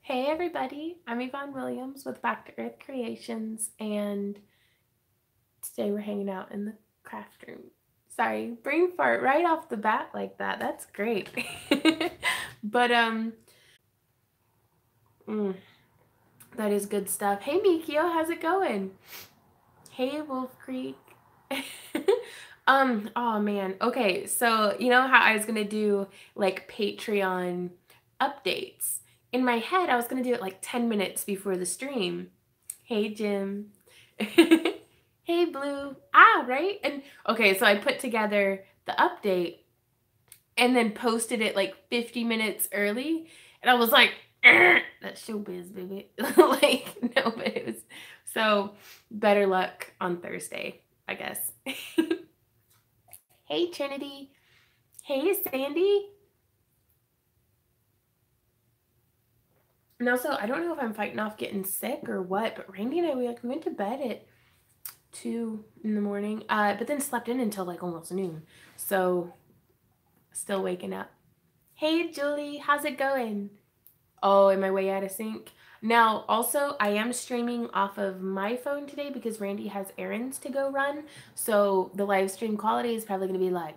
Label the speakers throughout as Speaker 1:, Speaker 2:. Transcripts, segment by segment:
Speaker 1: Hey everybody, I'm Yvonne Williams with Back to Earth Creations, and today we're hanging out in the craft room. Sorry, brain fart right off the bat like that. That's great. But that is good stuff. Hey Mikio, how's it going? Hey Wolf Creek. Oh man. Okay, so you know how I was gonna do like Patreon updates? In my head, I was gonna do it like 10 minutes before the stream. Hey Jim. Hey Blue. Ah, right? And okay, so I put together the update and then posted it like 50 minutes early. And I was like, that's showbiz, baby. Like, no, but it was so better luck on Thursday, I guess. Hey Trinity. Hey Sandy. And also, I don't know if I'm fighting off getting sick or what, but Randy and I, we went to bed at 2 in the morning, but then slept in until like almost noon. So still waking up. Hey Julie, how's it going? Oh, am I way out of sync? Now, also, I am streaming off of my phone today because Randy has errands to go run. So the live stream quality is probably going to be like,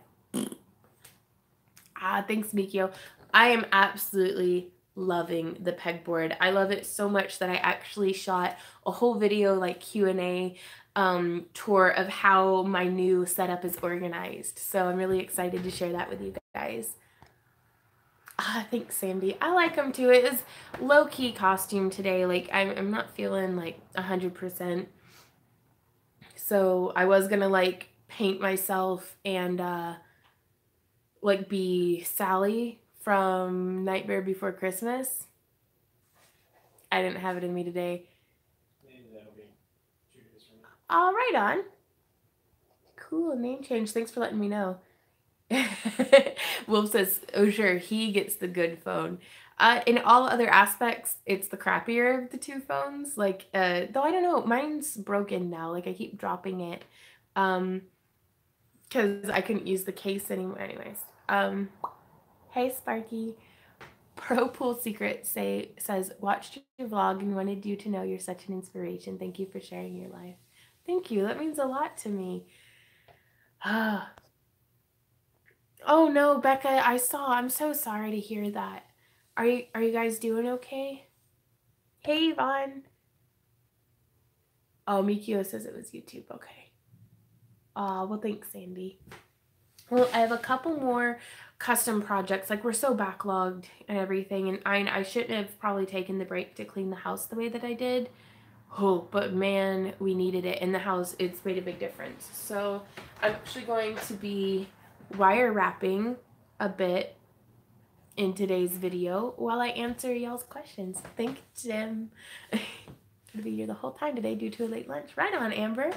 Speaker 1: thanks, Mikio. I am absolutely loving the pegboard. I love it so much that I actually shot a whole video like Q&A tour of how my new setup is organized. So I'm really excited to share that with you guys. Thanks, Sandy. I like them too. It was low-key costume today. Like, I'm not feeling like 100%. So I was gonna like paint myself and like be Sally from Nightmare Before Christmas. I didn't have it in me today. All right, on. Cool, name change. Thanks for letting me know. Wolf says, oh sure, he gets the good phone. In all other aspects, it's the crappier of the two phones. Like, though I don't know, mine's broken now. Like I keep dropping it, because I couldn't use the case anymore. Anyways, hey Sparky. Pro Pool Secret says, watched your vlog and wanted you to know you're such an inspiration. Thank you for sharing your life. Thank you. That means a lot to me. Oh no, Becca, I saw. I'm so sorry to hear that. Are you guys doing okay? Hey, Yvonne. Oh, Mikio says it was YouTube. Okay. Well, thanks, Sandy. Well, I have a couple more custom projects. Like, we're so backlogged and everything, and I shouldn't have probably taken the break to clean the house the way that I did. Oh, but man, we needed it in the house. It's made a big difference. So I'm actually going to be wire wrapping a bit in today's video while I answer y'all's questions. Thank you, Jim. Gonna be here the whole time today due to a late lunch. Right on, Amber.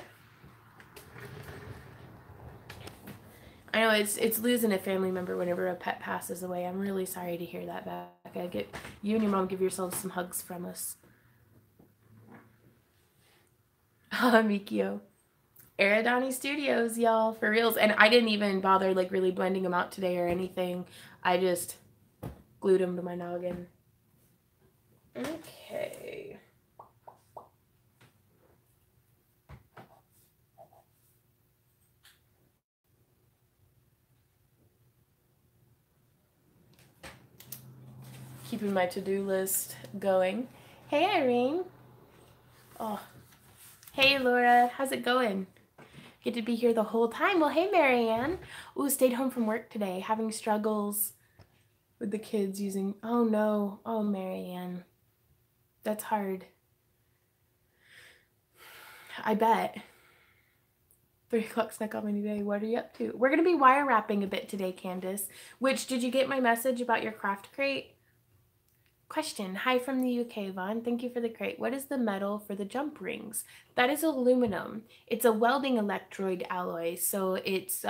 Speaker 1: I know it's losing a family member whenever a pet passes away. I'm really sorry to hear that, Becca. You and your mom give yourselves some hugs from us. Mikio. Aerodani Studios, y'all, for reals. And I didn't even bother like really blending them out today or anything. I just glued them to my noggin. Okay. Keeping my to-do list going. Hey, Irene. Oh. Hey, Laura. How's it going? Get to be here the whole time. Well, hey, Marianne. Ooh, stayed home from work today, having struggles with the kids using... Oh, no. Oh, Marianne. That's hard. I bet. 3 o'clock snuck on me today. What are you up to? We're going to be wire wrapping a bit today, Candace. Which, did you get my message about your craft crate? Question. Hi from the UK, Vaughn. Thank you for the crate. What is the metal for the jump rings? That is aluminum. It's a welding electrode alloy, so it's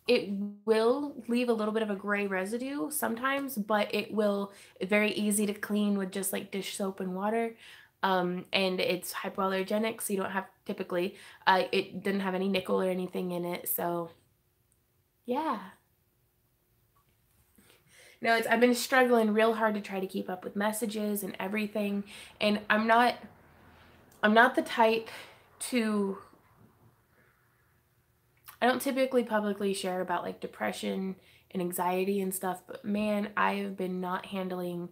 Speaker 1: it will leave a little bit of a gray residue sometimes, but it will very easy to clean with just like dish soap and water. And it's hypoallergenic, so you don't have typically it didn't have any nickel or anything in it, so yeah. No, I've been struggling real hard to try to keep up with messages and everything, and I'm not the type to, I don't typically publicly share about like depression and anxiety and stuff, but man, I have been not handling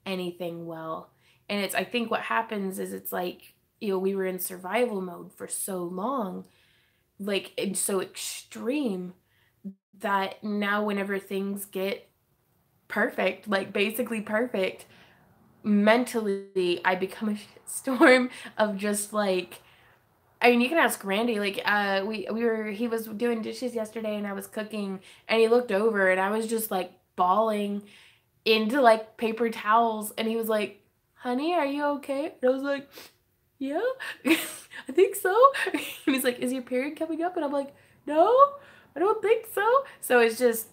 Speaker 1: anything well. And I think what happens is it's like, we were in survival mode for so long, like, and so extreme, that now whenever things get perfect, like basically perfect, mentally I become a storm of just like, I mean, you can ask Randy, like, he was doing dishes yesterday and I was cooking and he looked over and I was just like bawling into like paper towels and he was like, honey, are you okay? And I was like, yeah, I think so. And he's like, is your period coming up? And I'm like, no, I don't think so. So it's just,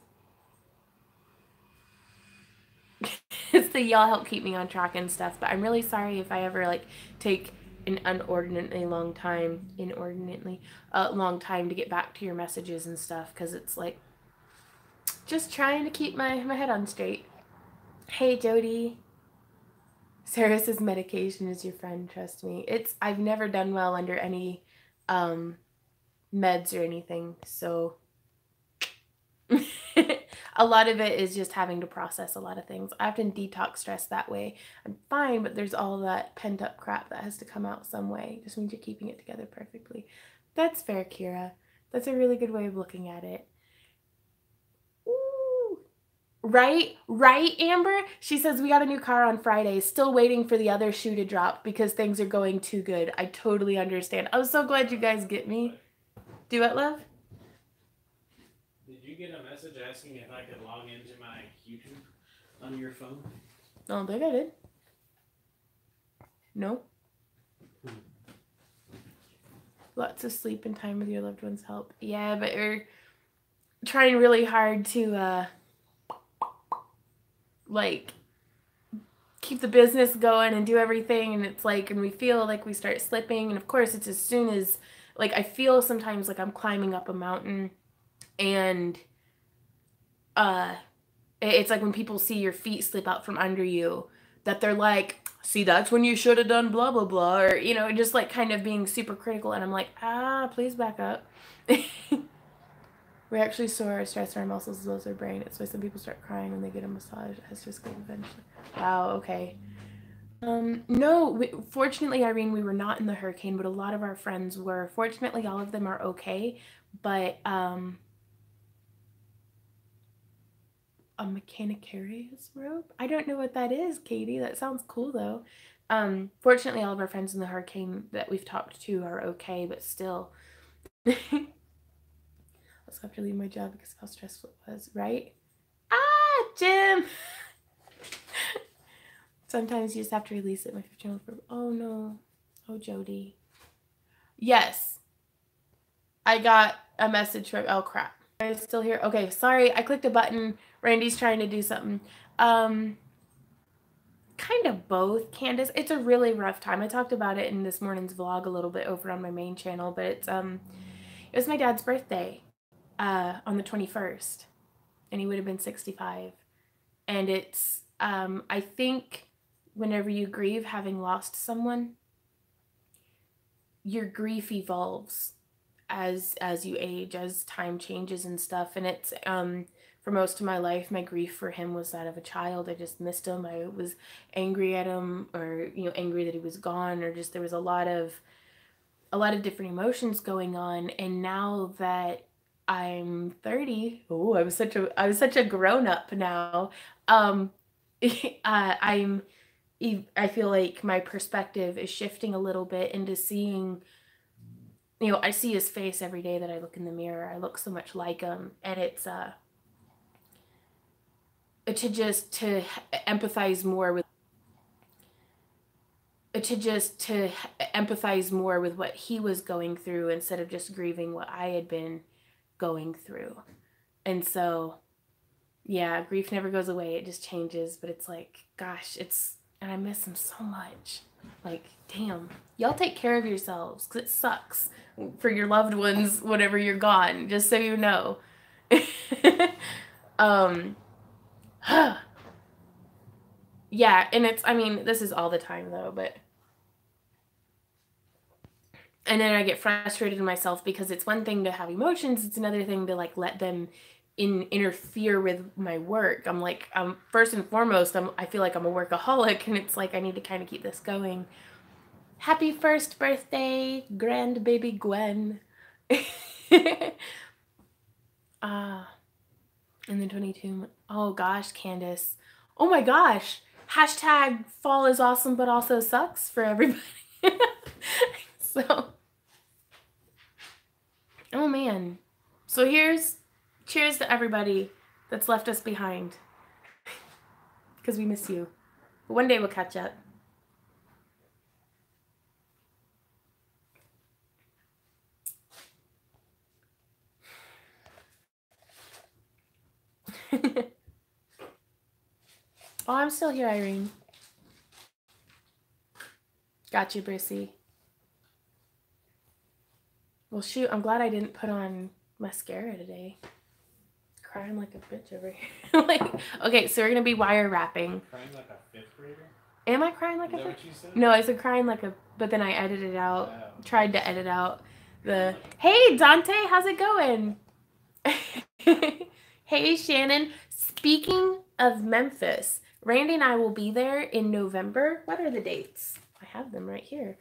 Speaker 1: it's the y'all help keep me on track and stuff. But I'm really sorry if I ever like take an inordinately long time to get back to your messages and stuff, because it's like just trying to keep my head on straight. Hey, Jody. Sarah says medication is your friend, trust me. I've never done well under any meds or anything, so a lot of it is just having to process a lot of things. I often detox stress that way. I'm fine, but there's all that pent up crap that has to come out some way. Just means you're keeping it together perfectly. That's fair, Kira. That's a really good way of looking at it. Ooh. Right, Amber? She says we got a new car on Friday. Still waiting for the other shoe to drop because things are going too good. I totally understand. I'm so glad you guys get me. Do it, love?
Speaker 2: Did you get a message asking if I could log into my YouTube on your phone?
Speaker 1: I don't think I did. No. Lots of sleep and time with your loved ones help. Yeah, but we're trying really hard to like keep the business going and do everything, and it's like, and we feel like we start slipping, and of course it's as soon as, like, I feel sometimes like I'm climbing up a mountain, and it's like when people see your feet slip out from under you, that they're like, see, that's when you should have done blah blah blah, or just like kind of being super critical, and I'm like, please back up. We actually store our stress in our muscles as well as our brain. It's why some people start crying when they get a massage. It has to escape eventually. Wow, okay. No, fortunately, Irene, we were not in the hurricane, but a lot of our friends were. Fortunately, all of them are okay, but a Mechanicarius rope? I don't know what that is, Katie. That sounds cool, though. Fortunately, all of our friends in the hurricane that we've talked to are okay, but still. I'll have to leave my job because of how stressful it was, right? Jim! Sometimes you just have to release it. My channel for, oh no. Oh, Jody. Yes. I got a message from, oh crap. Are you still here? Okay, sorry. I clicked a button. Randy's trying to do something. Kind of both, Candace. It's a really rough time. I talked about it in this morning's vlog a little bit over on my main channel, but it was my dad's birthday on the 21st, and he would have been 65. And it's, I think whenever you grieve having lost someone, your grief evolves as you age, as time changes and stuff. And it's, for most of my life, my grief for him was that of a child. I just missed him. I was angry at him, or, angry that he was gone, or just there was a lot of different emotions going on. And now that I'm 30, I was such a grown up now. I feel like my perspective is shifting a little bit into seeing, I see his face every day that I look in the mirror. I look so much like him, and it's to empathize more with what he was going through, instead of just grieving what I had been going through. And so, yeah, grief never goes away. It just changes. But it's like, gosh, and I miss him so much. Like, damn, y'all take care of yourselves, because it sucks for your loved ones whenever you're gone, just so you know. Yeah, and it's, I mean, this is all the time though, but. And then I get frustrated in myself because it's one thing to have emotions, it's another thing to like let them interfere with my work. I'm like, first and foremost, I feel like I'm a workaholic, and it's like I need to kind of keep this going. Happy first birthday, grand baby Gwen. And then 22. Oh gosh, Candace. Oh my gosh. Hashtag fall is awesome but also sucks for everybody. So, oh man. So cheers to everybody that's left us behind. Because we miss you. But one day we'll catch up. Oh, I'm still here, Irene. Got you, Brissy. Well, shoot, I'm glad I didn't put on mascara today. Crying like a bitch over here. Like, okay, so we're gonna be wire wrapping.
Speaker 2: Crying like a fifth grader?
Speaker 1: Am I crying like
Speaker 2: Is
Speaker 1: a
Speaker 2: that
Speaker 1: fifth?
Speaker 2: what you said?
Speaker 1: No, I said crying like a, but then I edited out, tried to edit out the,
Speaker 2: Like,
Speaker 1: hey, Dante, how's it going? Hey, Shannon. Speaking of Memphis, Randy and I will be there in November. What are the dates? I have them right here.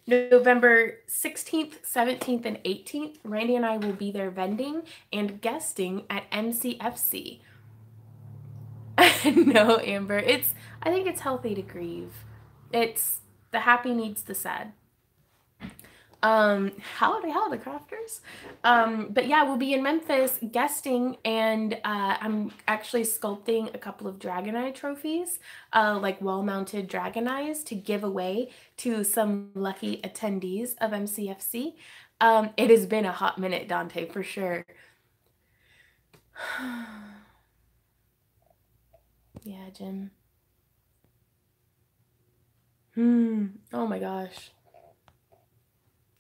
Speaker 1: November 16th, 17th, and 18th, Randy and I will be there vending and guesting at MCFC. No, Amber. I think it's healthy to grieve. It's the happy needs the sad. Howdy, crafters. But yeah, we'll be in Memphis guesting, and I'm actually sculpting a couple of Dragoneye trophies, like wall-mounted Dragoneyes to give away to some lucky attendees of MCFC. It has been a hot minute, Dante, for sure. Yeah, Jim. Oh my gosh.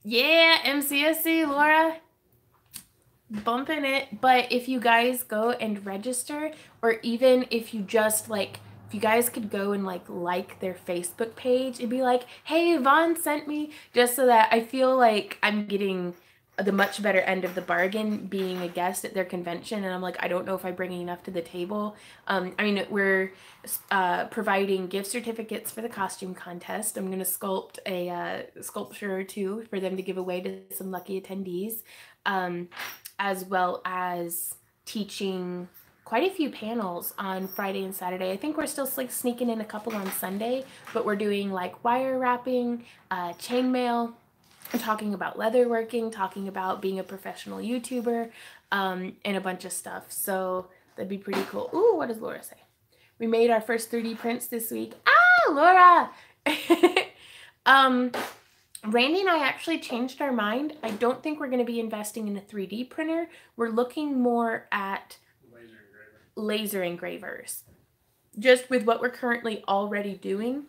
Speaker 1: Yeah, MCSC, Laura. Bumping it. But if you guys go and register, or even if you just like, if you guys could go and like their Facebook page and be like, hey, Vaughn sent me, just so that I feel like I'm getting the much better end of the bargain being a guest at their convention. And I'm like, I don't know if I'm bringing enough to the table. I mean, we're providing gift certificates for the costume contest. I'm going to sculpt a sculpture or two for them to give away to some lucky attendees, as well as teaching quite a few panels on Friday and Saturday. I think we're still like sneaking in a couple on Sunday, but we're doing like wire wrapping, chainmail, and talking about leatherworking, talking about being a professional YouTuber, and a bunch of stuff. So that'd be pretty cool. Ooh, what does Laura say? We made our first 3D prints this week. Ah, Laura! Randy and I actually changed our mind. I don't think we're going to be investing in a 3D printer. We're looking more at laser engravers. Just with what we're currently already doing,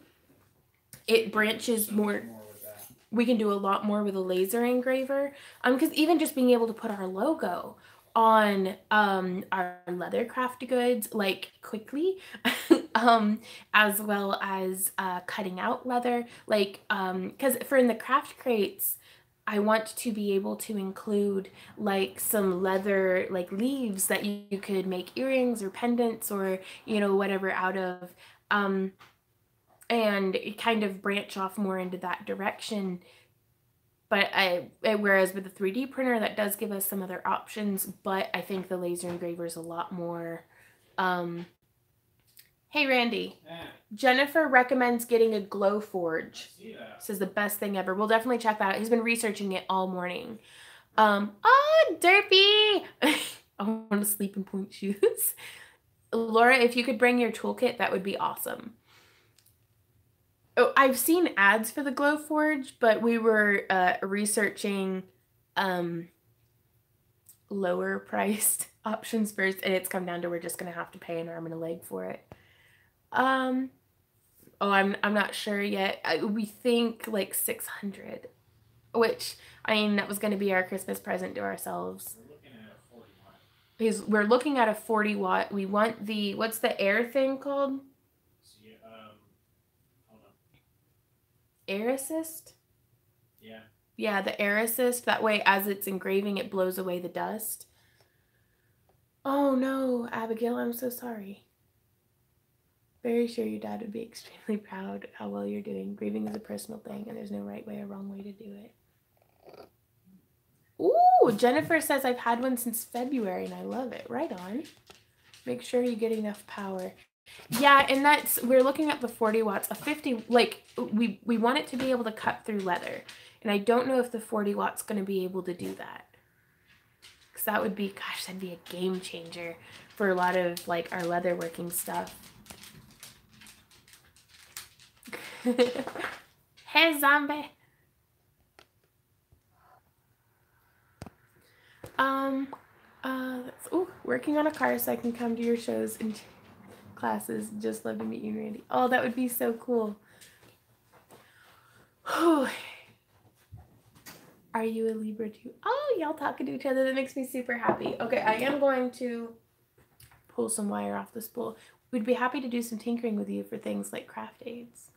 Speaker 1: it branches more. We can do a lot more with a laser engraver. Because even just being able to put our logo on our leather craft goods like quickly, as well as cutting out leather, like because for in the craft crates, I want to be able to include like some leather like leaves that you could make earrings or pendants or whatever out of, and kind of branch off more into that direction. But whereas with the 3D printer, that does give us some other options, but I think the laser engraver is a lot more. Hey, Randy.
Speaker 2: Yeah.
Speaker 1: Jennifer recommends getting a glow forge. Says the best thing ever. We'll definitely check that out. He's been researching it all morning. Oh, Derpy! I want to sleep in point shoes. Laura, if you could bring your toolkit, that would be awesome. Oh, I've seen ads for the glow forge, but we were researching lower priced options first, and it's come down to we're just gonna have to pay an arm and a leg for it. Oh, I'm not sure yet. We think like 600, which I mean that was gonna be our Christmas present to ourselves.
Speaker 2: We're looking at 41.
Speaker 1: We're looking at a 40 watt. We want the, what's the air thing called?
Speaker 2: See, hold on.
Speaker 1: Air assist?
Speaker 2: Yeah.
Speaker 1: Yeah, the air assist. That way, as it's engraving, it blows away the dust. Oh no, Abigail, I'm so sorry. Very sure your dad would be extremely proud how well you're doing. Grieving is a personal thing, and there's no right way or wrong way to do it. Ooh, Jennifer says I've had one since February, and I love it. Right on. Make sure you get enough power. Yeah, and that's, we're looking at the 40 watts. A 50, like, we want it to be able to cut through leather. And I don't know if the 40 watts going to be able to do that. Because that would be, gosh, that'd be a game changer for a lot of, like, our leatherworking stuff. Hey, zombie. Working on a car so I can come to your shows and classes. Just love to meet you, Randy. Oh, that would be so cool. Are you a Libra too? Oh, y'all talking to each other. That makes me super happy. Okay, I am going to pull some wire off the spool. We'd be happy to do some tinkering with you for things like craft aids.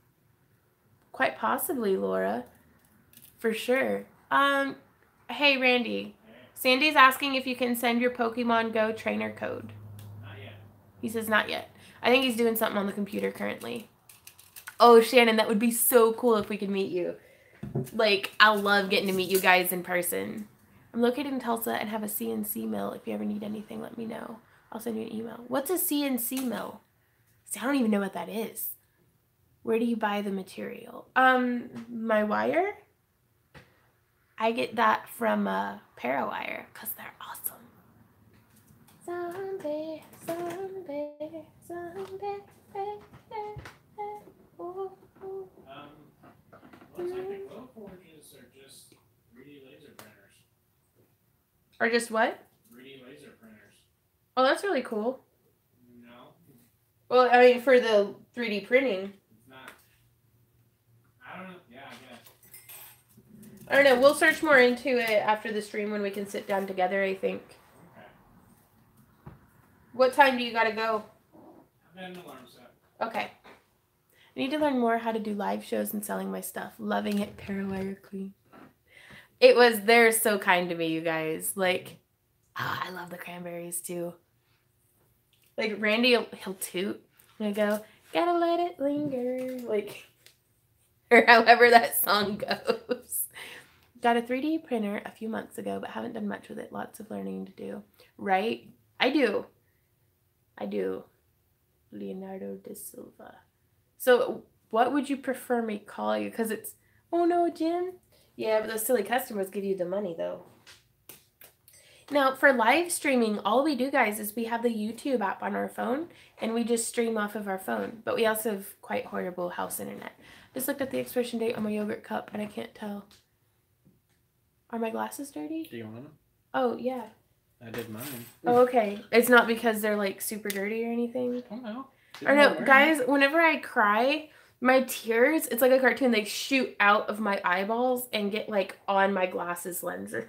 Speaker 1: Quite possibly, Laura. For sure. Hey, Randy. Sandy's asking if you can send your Pokemon Go trainer code.
Speaker 2: Not yet.
Speaker 1: He says not yet. I think he's doing something on the computer currently. Oh, Shannon, that would be so cool if we could meet you. Like, I love getting to meet you guys in person. I'm located in Tulsa and have a CNC mill. If you ever need anything, let me know. I'll send you an email. What's a CNC mill? See, I don't even know what that is. Where do you buy the material? My wire? I get that from Parawire because they're awesome. Zombie, zombie, zombie.
Speaker 2: Looks like the glow forges are just 3D laser printers.
Speaker 1: Or just what?
Speaker 2: 3D laser printers.
Speaker 1: Oh, that's really cool.
Speaker 2: No.
Speaker 1: Well, I mean, for the 3D printing.
Speaker 2: It's not. I don't know. Yeah, I guess.
Speaker 1: I don't know. We'll search more into it after the stream when we can sit down together, I think.
Speaker 2: Okay.
Speaker 1: What time do you gotta go?
Speaker 2: I've got an alarm set.
Speaker 1: Okay. I need to learn more how to do live shows and selling my stuff. Loving it, Parawire Queen. They're so kind to me, you guys. Like, I love the cranberries too. Like, Randy, he'll toot. And I go, gotta let it linger. Like, or however that song goes. Got a 3D printer a few months ago, but haven't done much with it. Lots of learning to do. Right? I do. Leonardo da Silva. So, what would you prefer me call you? Because it's, oh no, Jim. Yeah, but those silly customers give you the money, though. Now, for live streaming, all we do, guys, is we have the YouTube app on our phone, and we just stream off of our phone. But we also have quite horrible house internet. Just looked at the expiration date on my yogurt cup, and I can't tell. Are my glasses dirty?
Speaker 2: Do you want them?
Speaker 1: Oh, yeah.
Speaker 2: I did mine.
Speaker 1: Oh, okay. It's not because they're, like, super dirty or anything?
Speaker 2: Oh, no.
Speaker 1: Or no, guys, whenever I cry, my tears, it's like a cartoon, they shoot out of my eyeballs and get, like, on my glasses lenses.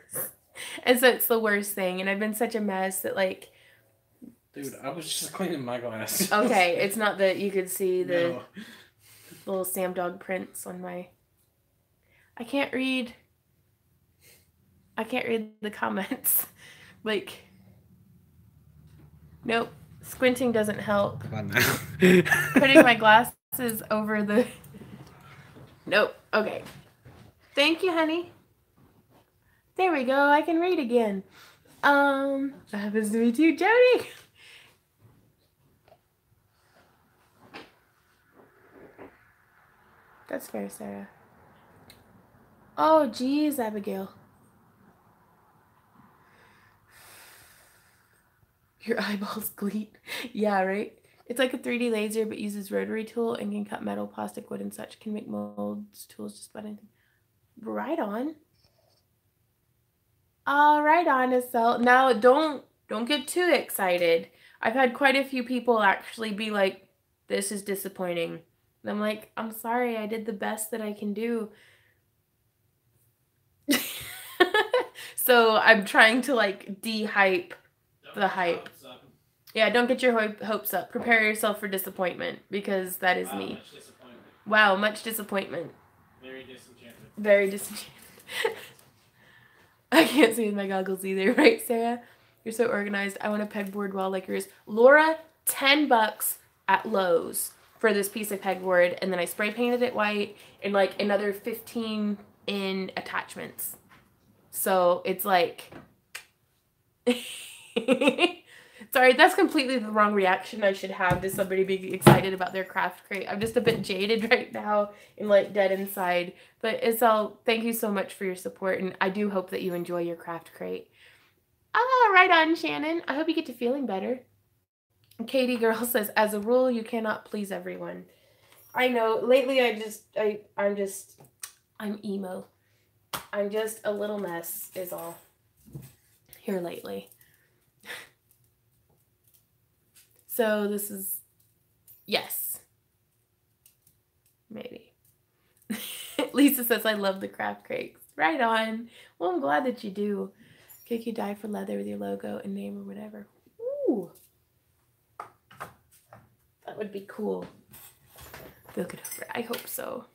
Speaker 1: And so it's the worst thing. And I've been such a mess that, like...
Speaker 2: Dude, I was just cleaning my glasses.
Speaker 1: Okay, it's not that you could see the little Sam Dog prints on my... I can't read the comments. Like... Nope. Squinting doesn't help.
Speaker 2: Come on now.
Speaker 1: Putting my glasses over the... Nope. Okay. Thank you, honey. There we go. I can read again. That happens to me too, Jody. That's fair, Sarah. Oh, geez, Abigail. Your eyeballs gleam. Yeah, right? It's like a 3D laser, but uses rotary tool and can cut metal, plastic, wood, and such. Can make molds, tools, just about anything. Right on. Right on, Estelle. Now, don't get too excited. I've had quite a few people actually be like, this is disappointing. And I'm like, I'm sorry, I did the best that I can do. So I'm trying to, like, de-hype. the hype. Yeah, don't get your hopes up. Prepare yourself for disappointment, because that is me.
Speaker 2: Much disappointment.
Speaker 1: Wow, much disappointment.
Speaker 2: Very disenchanted.
Speaker 1: Very disenchanted. I can't see with my goggles either, right, Sarah? You're so organized. I want a pegboard wall like yours. Laura, $10 at Lowe's for this piece of pegboard, and then I spray painted it white and like another 15 in attachments. So it's like... Sorry, that's completely the wrong reaction I should have to somebody being excited about their craft crate. I'm just a bit jaded right now and like dead inside. But Isel, thank you so much for your support, and I do hope that you enjoy your craft crate. Ah, right on, Shannon. I hope you get to feeling better. Katie Girl says, as a rule, you cannot please everyone. I know. Lately, I'm emo. I'm just a little mess is all. Here lately. So this is, yes. Maybe. Lisa says, I love the craft crates. Right on. Well, I'm glad that you do. Could you dye for leather with your logo and name or whatever? Ooh. That would be cool. Look it over. I hope so.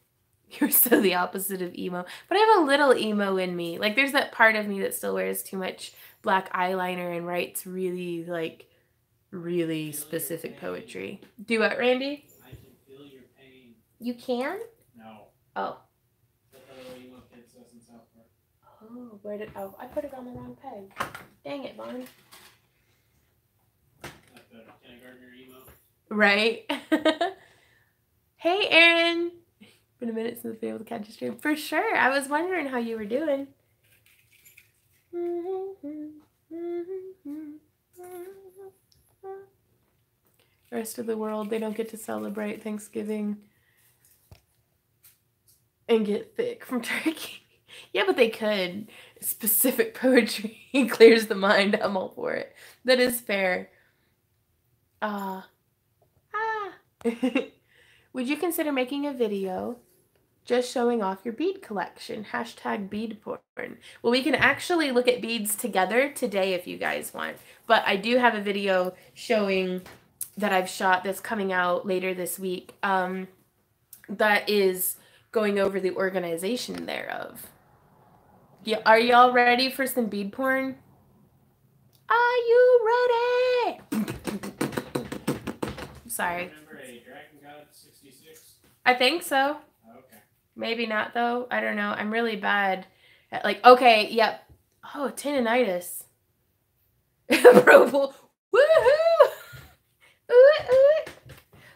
Speaker 1: You're so the opposite of emo. But I have a little emo in me. Like, there's that part of me that still wears too much black eyeliner and writes really, like, really specific poetry. Do what, Randy?
Speaker 2: I can feel your pain.
Speaker 1: You can?
Speaker 2: No.
Speaker 1: Oh.
Speaker 2: That's how the emo kid says in South Park.
Speaker 1: Oh, where did... Oh, I put it on the wrong peg. Dang it, Vaughn.
Speaker 2: Like the kindergartner emo.
Speaker 1: Right? Hey, Aaron. Been a minute since I've been able to catch a stream. For sure. I was wondering how you were doing. The rest of the world, they don't get to celebrate Thanksgiving and get thick from turkey. Yeah, but they could. Specific poetry clears the mind. I'm all for it. That is fair. Would you consider making a video just showing off your bead collection? Hashtag bead porn. Well, we can actually look at beads together today if you guys want. But I do have a video showing that I've shot that's coming out later this week that is going over the organization thereof. Yeah, are y'all ready for some bead porn? Are you ready? Sorry.
Speaker 2: Remember a Dragon God 66?
Speaker 1: I think so.
Speaker 2: Okay.
Speaker 1: Maybe not, though. I don't know. I'm really bad at, like, okay, yep. Oh, tendinitis. Woohoo! Ooh.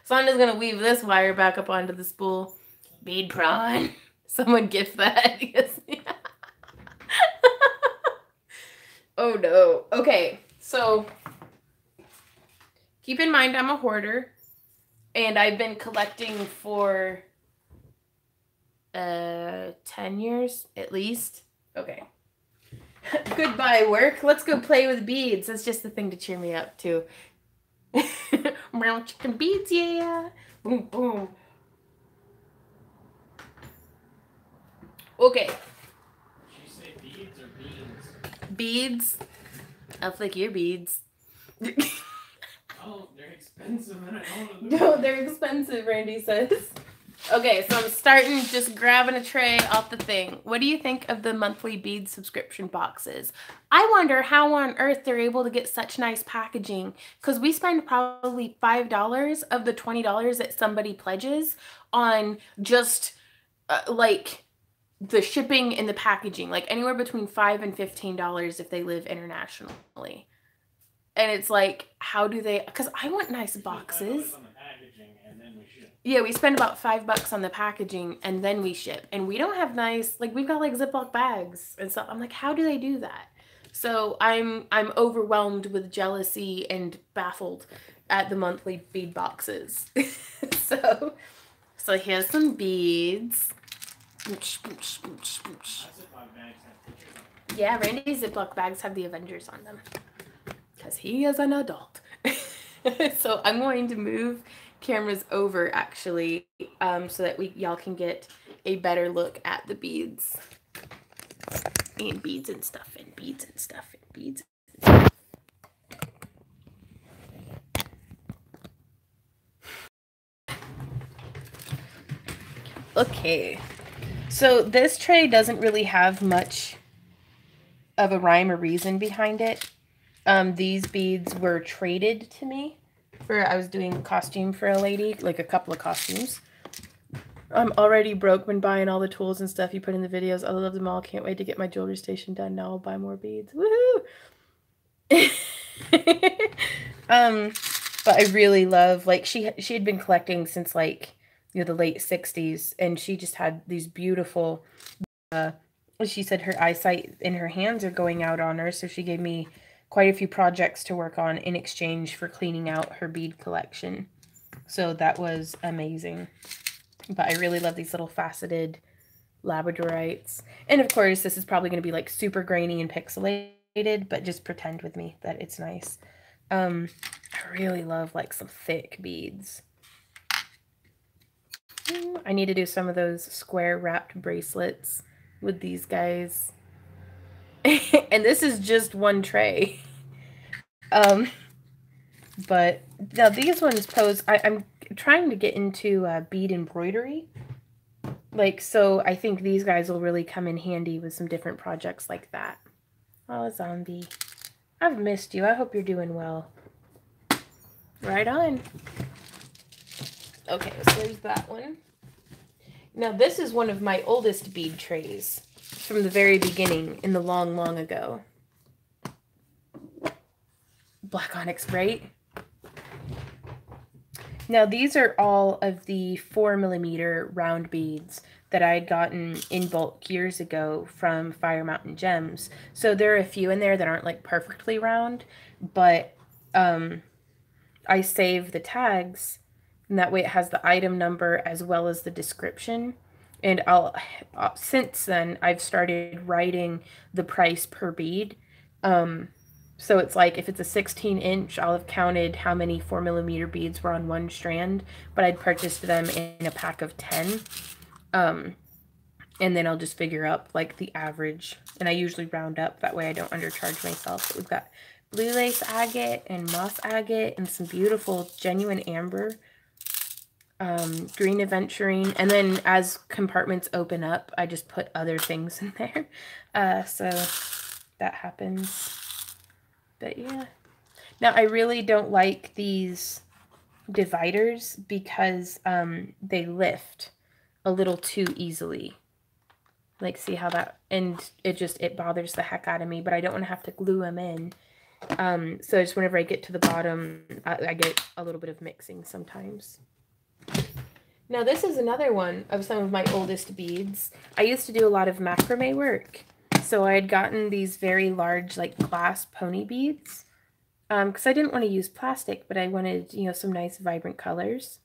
Speaker 1: Sonda's gonna weave this wire back up onto the spool. Bead prawn. Someone gift that. Oh, no. Okay, so keep in mind I'm a hoarder, and I've been collecting for 10 years at least. Okay. Goodbye, work. Let's go play with beads. That's just the thing to cheer me up, too. Brown chicken beads, yeah. Boom, boom. Okay.
Speaker 2: Did you say beads or beans?
Speaker 1: Beads. I'll flick your beads.
Speaker 2: Oh, they're expensive and I don't want to.
Speaker 1: No, they're expensive, Randy says. Okay, so I'm starting just grabbing a tray off the thing. What do you think of the monthly bead subscription boxes? I wonder how on earth they're able to get such nice packaging, because we spend probably $5 of the $20 that somebody pledges on just like the shipping and the packaging, like anywhere between $5 and $15 if they live internationally. And it's like, how do they, because I want nice boxes.
Speaker 2: On the packaging and then we ship.
Speaker 1: Yeah, we spend about $5 on the packaging and then we ship. And we don't have nice, like we've got like Ziploc bags and stuff. I'm like, how do they do that? So I'm overwhelmed with jealousy and baffled at the monthly bead boxes. so here's some beads. Yeah, Randy's Ziploc bags have the Avengers on them. Because he is an adult. So I'm going to move cameras over actually so that y'all can get a better look at the beads. And beads and stuff and beads and stuff and beads and stuff. Okay. So this tray doesn't really have much of a rhyme or reason behind it. These beads were traded to me for, I was doing a costume for a lady, like a couple of costumes. I'm already broke when buying all the tools and stuff you put in the videos. I love them all. Can't wait to get my jewelry station done. Now I'll buy more beads. Woohoo! But I really love, like, she had been collecting since, like, the late 60s, and she just had these beautiful, she said her eyesight in her hands are going out on her, so she gave me quite a few projects to work on in exchange for cleaning out her bead collection. So that was amazing. But I really love these little faceted labradorites. And of course, this is probably going to be like super grainy and pixelated, but just pretend with me that it's nice. I really love like some thick beads. I need to do some of those square wrapped bracelets with these guys. And this is just one tray. But now these ones pose, I'm trying to get into bead embroidery. Like, so I think these guys will really come in handy with some different projects like that. Oh, zombie. I've missed you. I hope you're doing well. Right on. Okay, so there's that one. Now, this is one of my oldest bead trays from the very beginning in the long, long ago. Black onyx bright. Now, these are all of the 4mm round beads that I had gotten in bulk years ago from Fire Mountain Gems. So there are a few in there that aren't like perfectly round, but I save the tags, and that way it has the item number as well as the description. And since then, I've started writing the price per bead. So it's like if it's a 16-inch, I'll have counted how many 4mm beads were on one strand, but I'd purchased them in a pack of 10. And then I'll just figure up like the average, and I usually round up, that way I don't undercharge myself. But we've got blue lace agate and moss agate and some beautiful genuine amber, green aventurine, and then as compartments open up, I just put other things in there. So that happens. But yeah. Now I really don't like these dividers because they lift a little too easily. Like, see how that, and it bothers the heck out of me, but I don't want to have to glue them in. So just whenever I get to the bottom, I get a little bit of mixing sometimes. Now this is another one of some of my oldest beads. I used to do a lot of macrame work. So I had gotten these very large, like, glass pony beads. Because I didn't want to use plastic, but I wanted, some nice vibrant colors.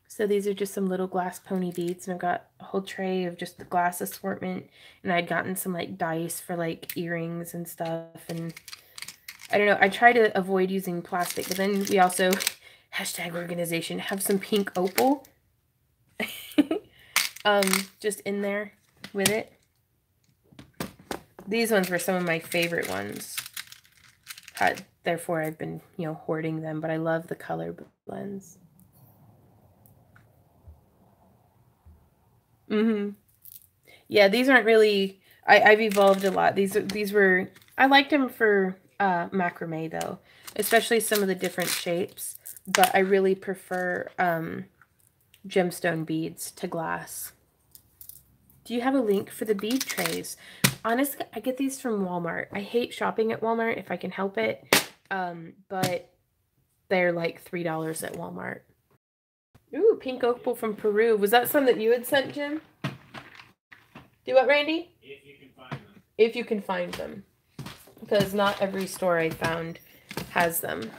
Speaker 1: So these are just some little glass pony beads, and I've got a whole tray of just the glass assortment, and I'd gotten some like dice for like earrings and stuff, and I don't know, I try to avoid using plastic, but then we also, #organization, have some pink opal just in there with it. These ones were some of my favorite ones. Therefore, I've been, hoarding them, but I love the color blends. Yeah, these aren't really, I've evolved a lot. These were, I liked them for macrame though, especially some of the different shapes, but I really prefer gemstone beads to glass. Do you have a link for the bead trays? Honestly, I get these from Walmart. I hate shopping at Walmart if I can help it, but they're like $3 at Walmart. Ooh, pink opal from Peru. Was that some that you had sent, Jim? Do what, Randy?
Speaker 2: If you can find them.
Speaker 1: If you can find them. Because not every store I found has them.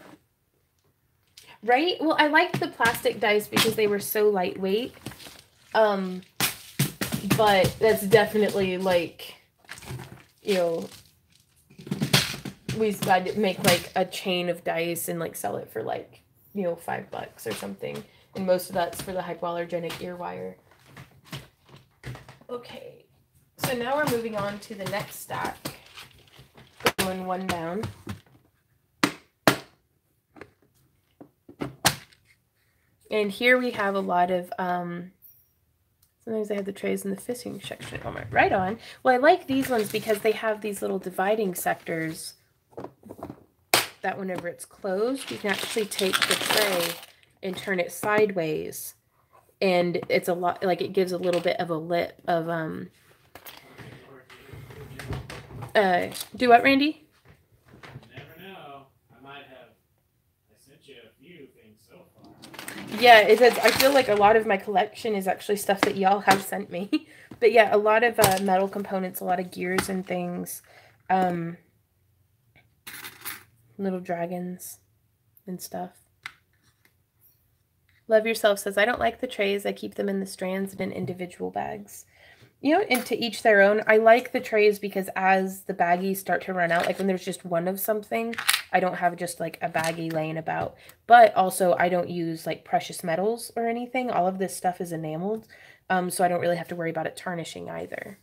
Speaker 1: Right? Well, I liked the plastic dice because they were so lightweight. But that's definitely like, I'd make like a chain of dice and like sell it for like, $5 or something. And most of that's for the hypoallergenic ear wire. Okay. So now we're moving on to the next stack. Going one down. And here we have a lot of Sometimes they have the trays in the fishing section. Oh my, right on. Well, I like these ones because they have these little dividing sectors that whenever it's closed, you can actually take the tray and turn it sideways. And it's a lot, like it gives a little bit of a lip of, do what, Randy?
Speaker 2: You never know. I sent you a few things so far.
Speaker 1: Yeah, it says, I feel like a lot of my collection is actually stuff that y'all have sent me. But yeah, a lot of metal components, a lot of gears and things. Little dragons and stuff. Love Yourself says, I don't like the trays. I keep them in the strands and in individual bags. You know, and to each their own. I like the trays because as the baggies start to run out, like when there's just one of something, I don't have just like a baggie laying about. But also I don't use like precious metals or anything. All of this stuff is enameled. So I don't really have to worry about it tarnishing either.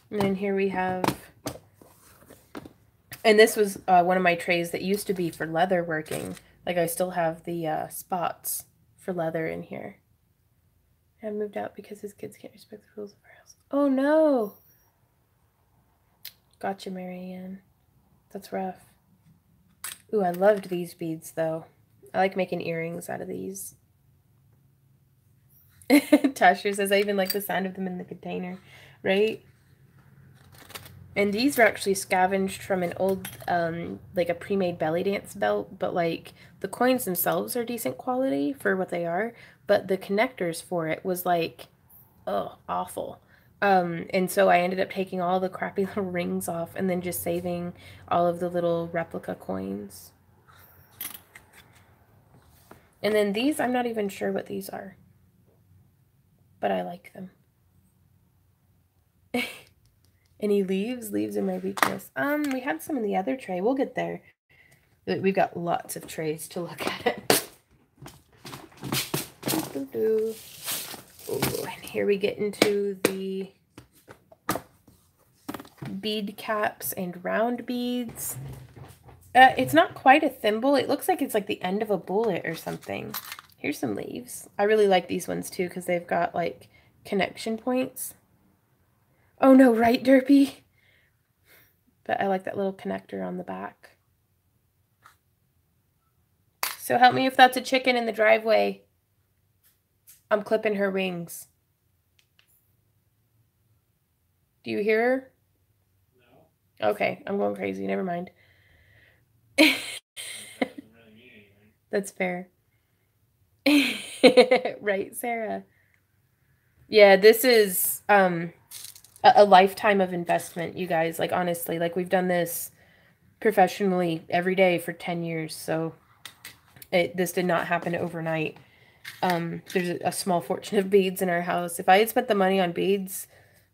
Speaker 1: And then here we have, and this was one of my trays that used to be for leather working. Like I still have the spots for leather in here. I moved out because his kids can't respect the rules of our house. Oh no! Gotcha, Marianne. That's rough. Ooh, I loved these beads though. I like making earrings out of these. Tasher says, I even like the sound of them in the container, right? And these were actually scavenged from an old, like a pre-made belly dance belt, but like the coins themselves are decent quality for what they are, but the connectors for it was like, oh, awful. And so I ended up taking all the crappy little rings off and then just saving all of the little replica coins. And then these, I'm not even sure what these are, but I like them. Any leaves? Leaves are my weakness. We had some in the other tray. We'll get there. We've got lots of trays to look at. Ooh, and here we get into the bead caps and round beads. It's not quite a thimble. It looks like it's like the end of a bullet or something. Here's some leaves. I really like these ones too because they've got like connection points. Oh no, right, Derpy? But I like that little connector on the back. So help me if that's a chicken in the driveway. I'm clipping her wings. Do you hear her? No. Okay, I'm going crazy. Never mind. That doesn't really mean anything. That's fair. Right, Sarah? Yeah, this is a lifetime of investment, you guys. Like, honestly, like we've done this professionally every day for 10 years, so this did not happen overnight. There's a small fortune of beads in our house. If I had spent the money on beads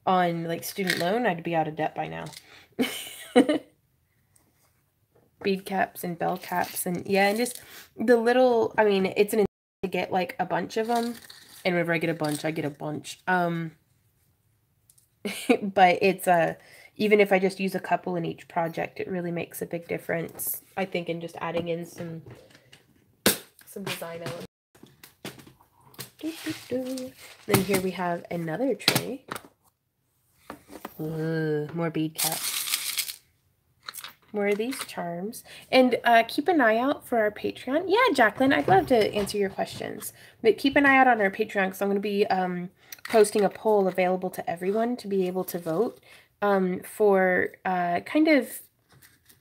Speaker 1: on like student loan, I'd be out of debt by now. Bead caps and bell caps, and yeah, and just the little, I mean, it's an to get like a bunch of them, and whenever I get a bunch, I get a bunch. But it's even if I just use a couple in each project, it really makes a big difference, I think, in just adding in some design elements. Then here we have another tray. Ooh, more bead caps. More of these charms. And keep an eye out for our Patreon. Yeah, Jacqueline, I'd love to answer your questions. But keep an eye out on our Patreon because I'm going to be posting a poll available to everyone to be able to vote for kind of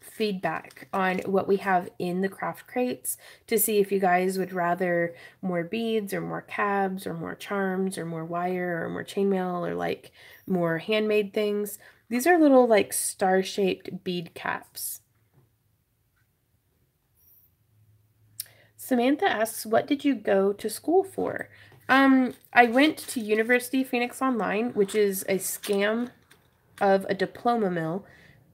Speaker 1: feedback on what we have in the craft crates to see if you guys would rather more beads or more cabs or more charms or more wire or more chainmail or like more handmade things. These are little like star-shaped bead caps. Samantha asks, what did you go to school for? I went to University Phoenix Online, which is a scam of a diploma mill.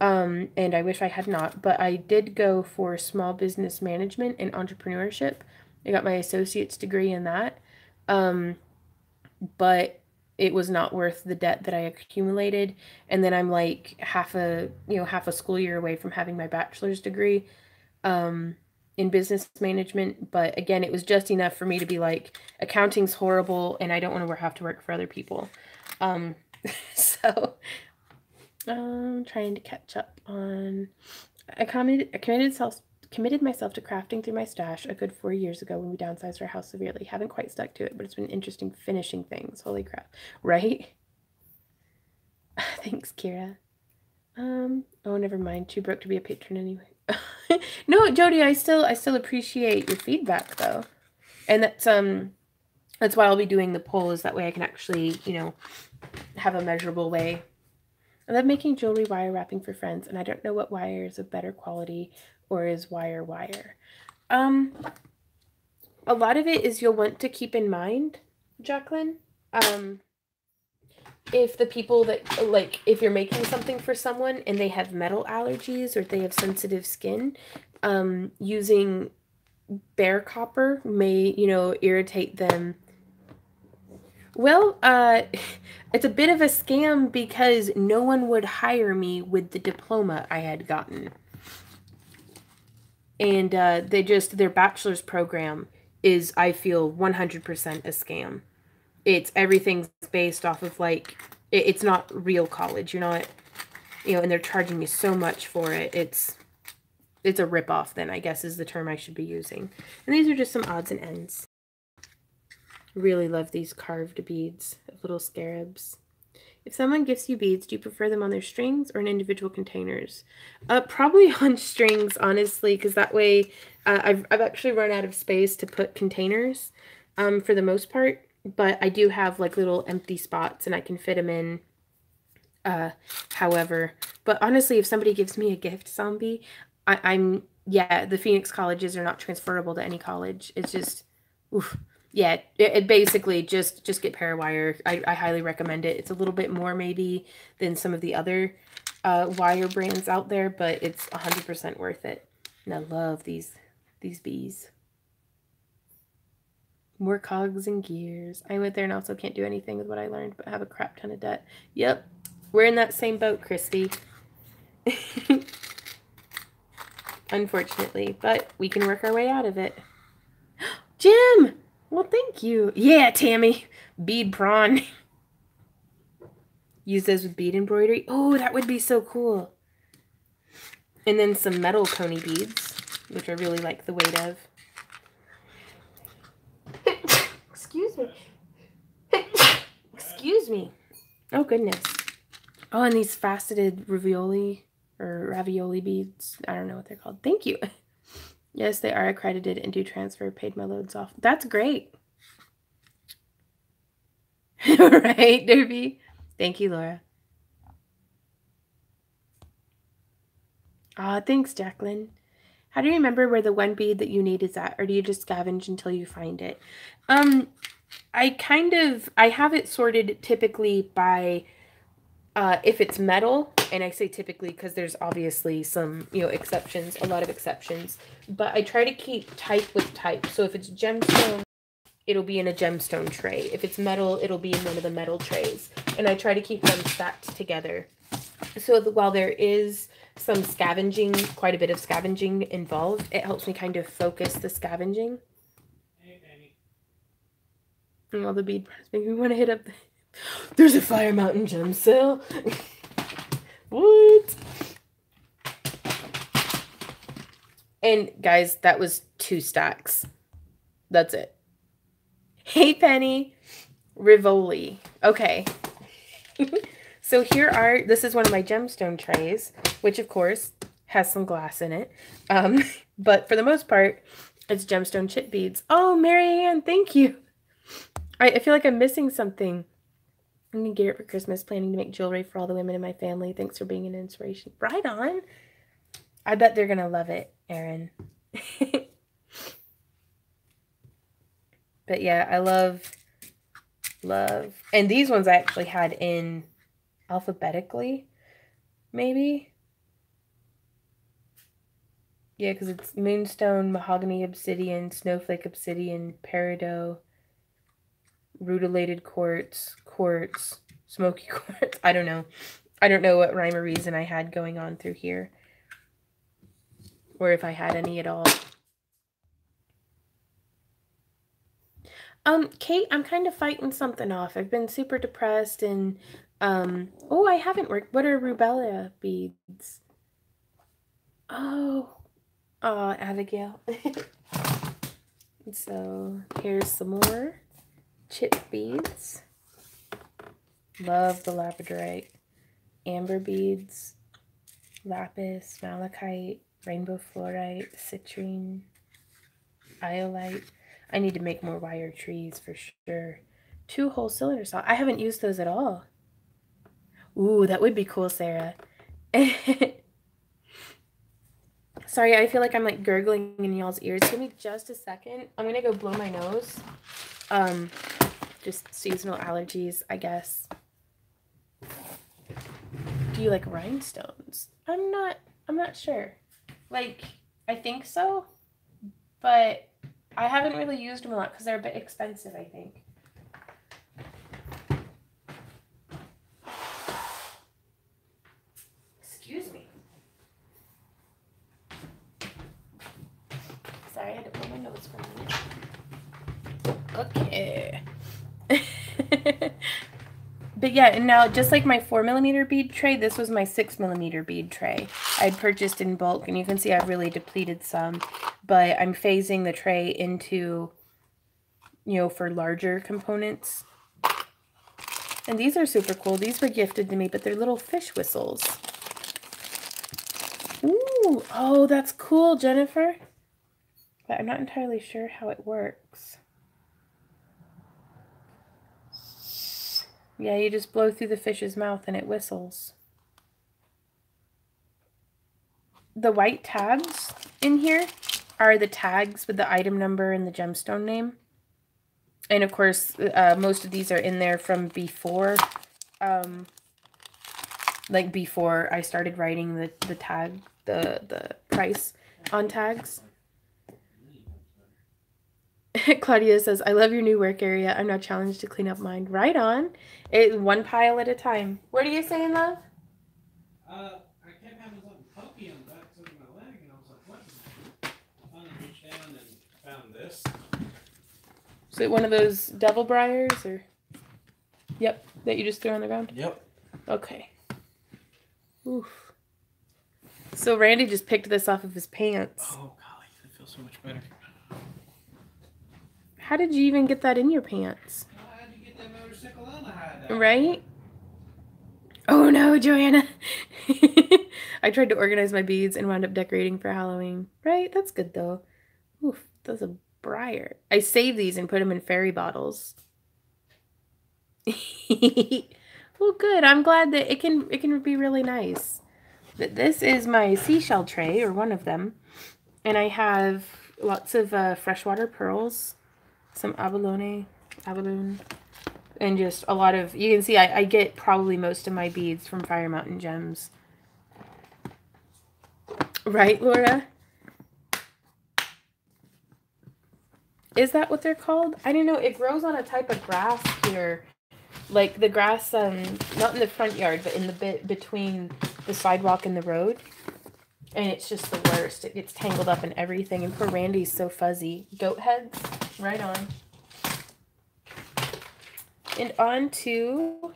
Speaker 1: And I wish I had not, but I did go for small business management and entrepreneurship. I got my associate's degree in that. But it was not worth the debt that I accumulated. And then I'm like half a school year away from having my bachelor's degree in business management. But again, it was just enough for me to be like, accounting's horrible and I don't want to have to work for other people. So I'm trying to catch up on, I committed myself to crafting through my stash a good 4 years ago when we downsized our house severely. Haven't quite stuck to it, but it's been interesting finishing things. Holy crap. Right? Thanks, Kira. Oh, never mind. Too broke to be a patron anyway. No, Jody, I still appreciate your feedback though. And that's why I'll be doing the poll, is that way I can actually, have a measurable way. I love making jewelry wire wrapping for friends, and I don't know what wire is of better quality or is wire. A lot of it is you'll want to keep in mind, Jacqueline, if the people that, like, if you're making something for someone and they have metal allergies or they have sensitive skin, using bare copper may, irritate them. Well, it's a bit of a scam because no one would hire me with the diploma I had gotten. And their bachelor's program is, I feel, 100% a scam. Everything's based off of, like, it's not real college. You're not, and they're charging you so much for it. It's a ripoff, then, I guess, is the term I should be using. And these are just some odds and ends. Really love these carved beads of little scarabs. If someone gifts you beads, do you prefer them on their strings or in individual containers? Probably on strings, honestly, because that way I've actually run out of space to put containers for the most part, but I do have like little empty spots and I can fit them in however. But honestly, if somebody gives me a gift, zombie, the Phoenix colleges are not transferable to any college. It's just, oof. Yeah, it basically just get Parawire. I highly recommend it. It's a little bit more maybe than some of the other wire brands out there, but it's 100% worth it. And I love these bees. More cogs and gears. I went there and also can't do anything with what I learned, but have a crap ton of debt. Yep, we're in that same boat, Christy. Unfortunately, but we can work our way out of it. Jim! Well, thank you. Yeah, Tammy. Bead prawn. Use those with bead embroidery. Oh, that would be so cool. And then some metal coney beads, which I really like the weight of. Excuse me. Excuse me. Oh, goodness. Oh, and these faceted ravioli beads. I don't know what they're called. Thank you. Yes, they are accredited and do transfer. Paid my loads off. That's great. Right, Derby? Thank you, Laura. Thanks, Jacqueline. How do you remember where the one bead that you need is at, or do you just scavenge until you find it? I have it sorted typically by if it's metal, and I say typically because there's obviously some, exceptions, a lot of exceptions, but I try to keep type with type. So if it's gemstone, it'll be in a gemstone tray. If it's metal, it'll be in one of the metal trays. And I try to keep them stacked together. So while there is some scavenging, quite a bit of scavenging involved, it helps me kind of focus the scavenging.
Speaker 2: Hey, Penny.
Speaker 1: And all the bead parts make me want to hit up. There's a Fire Mountain gem sale. What? And guys, that was 2 stacks. That's it. Hey, Penny. Rivoli. Okay. So this is one of my gemstone trays, which of course has some glass in it. But for the most part, it's gemstone chip beads. Oh, Marianne, thank you. I feel like I'm missing something. I'm going to get it for Christmas, planning to make jewelry for all the women in my family. Thanks for being an inspiration. Right on. I bet they're going to love it, Erin. But yeah, I love. And these ones I actually had in alphabetically, maybe. Yeah, because it's Moonstone, Mahogany Obsidian, Snowflake Obsidian, Peridot, rutilated quartz, quartz, smoky quartz. I don't know. I don't know what rhyme or reason I had going on through here. Or if I had any at all. Kate, I'm kind of fighting something off. I've been super depressed and, oh, I haven't worked. What are rubella beads? Oh, Abigail. So here's some more chip beads. Love the labradorite. Amber beads, lapis, malachite, rainbow fluorite, citrine, iolite. I need to make more wire trees for sure. 2 whole cylinder saw. I haven't used those at all. Ooh, that would be cool, Sarah. Sorry, I feel like I'm like gurgling in y'all's ears. Give me just a second. I'm gonna go blow my nose. Just seasonal allergies, I guess. Do you like rhinestones? I'm not sure. Like, I think so, but I haven't really used them a lot because they're a bit expensive, I think. Excuse me. Sorry, I had to blow my nose for a minute. Okay. But yeah, and now just like my 4mm bead tray, this was my 6mm bead tray I'd purchased in bulk, and you can see I've really depleted some, but I'm phasing the tray into, you know, for larger components. And these are super cool. These were gifted to me, but they're little fish whistles. Ooh, oh, that's cool, Jennifer. But I'm not entirely sure how it works. Yeah, you just blow through the fish's mouth and it whistles. The white tabs in here are the tags with the item number and the gemstone name. And of course, most of these are in there from before, like before I started writing the tag, the price on tags. Claudia says, I love your new work area. I'm now challenged to clean up mine. Right on. One pile at a time. What are you saying, love?
Speaker 2: I kept having something pokey on the back of my leg, and I was like, what? I finally reached down and found this.
Speaker 1: Is it one of those devil briars, or? Yep, that you just threw on the ground?
Speaker 2: Yep.
Speaker 1: Okay. Oof. So Randy just picked this off of his pants.
Speaker 2: Oh, golly, it feels so much better.
Speaker 1: How did you even get that in your pants?
Speaker 2: I had to get that motorcycle on the hide.
Speaker 1: Right? Oh no, Joanna. I tried to organize my beads and wound up decorating for Halloween. Right? That's good though. Oof, that's a briar. I saved these and put them in fairy bottles. Well, good. I'm glad that it can be really nice. But this is my seashell tray, or one of them. And I have lots of freshwater pearls. Some abalone, and just a lot of, you can see I get probably most of my beads from Fire Mountain Gems. Right, Laura? Is that what they're called? I don't know. It grows on a type of grass here. Like the grass, not in the front yard, but in the bit between the sidewalk and the road. And it's just the worst. It gets tangled up in everything. And poor Randy's so fuzzy. Goat heads. Right on. And on to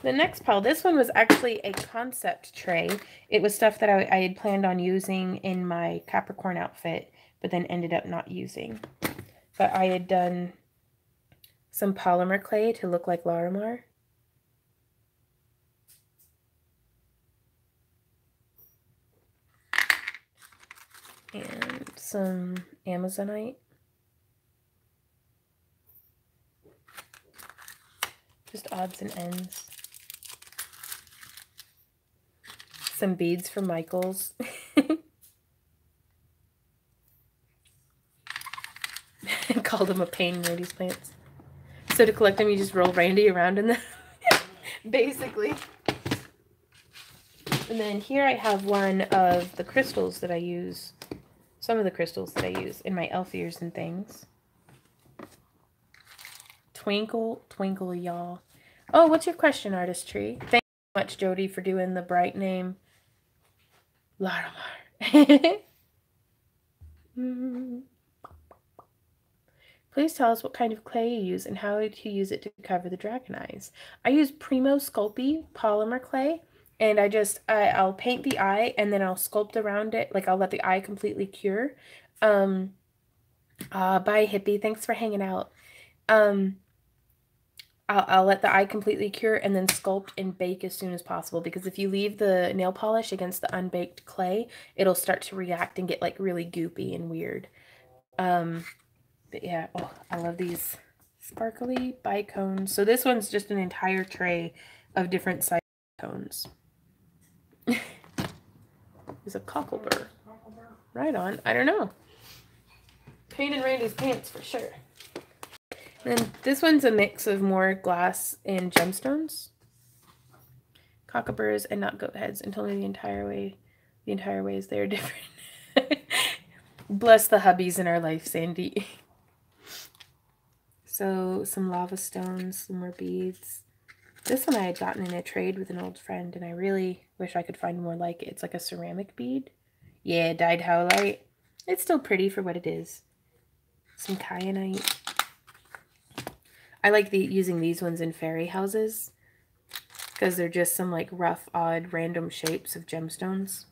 Speaker 1: the next pile. This one was actually a concept tray. It was stuff that I had planned on using in my Capricorn outfit, but then ended up not using. But I had done some polymer clay to look like Larimar. And some Amazonite. Just odds and ends. Some beads from Michaels. Called them a pain in Randy's plants. So to collect them, you just roll Randy around in them. Basically. And then here I have one of the crystals that I use. Some of the crystals that I use in my elf ears and things. Twinkle, twinkle, y'all. Oh, what's your question, Artistry? Thank you so much, Jody, for doing the bright name. Larimer. Please tell us what kind of clay you use and how to use it to cover the dragon eyes. I use Primo Sculpey polymer clay, and I'll paint the eye and then I'll sculpt around it. Like I'll let the eye completely cure. Bye, Hippie. Thanks for hanging out. I'll let the eye completely cure and then sculpt and bake as soon as possible, because if you leave the nail polish against the unbaked clay, it'll start to react and get like really goopy and weird. But yeah, oh, I love these sparkly bicones. So this one's just an entire tray of different size cones. There's a cockleburr. Right on. I don't know. Pain in Randy's pants for sure. And this one's a mix of more glass and gemstones. Cockaburrs and not goat heads, and told me the entire ways they're different. Bless the hubbies in our life, Sandy. So some lava stones, some more beads. This one I had gotten in a trade with an old friend, and I really wish I could find more like it. It's like a ceramic bead. Yeah, dyed howlite. It's still pretty for what it is. Some kyanite. I like using these ones in fairy houses because they're just some like rough, odd, random shapes of gemstones.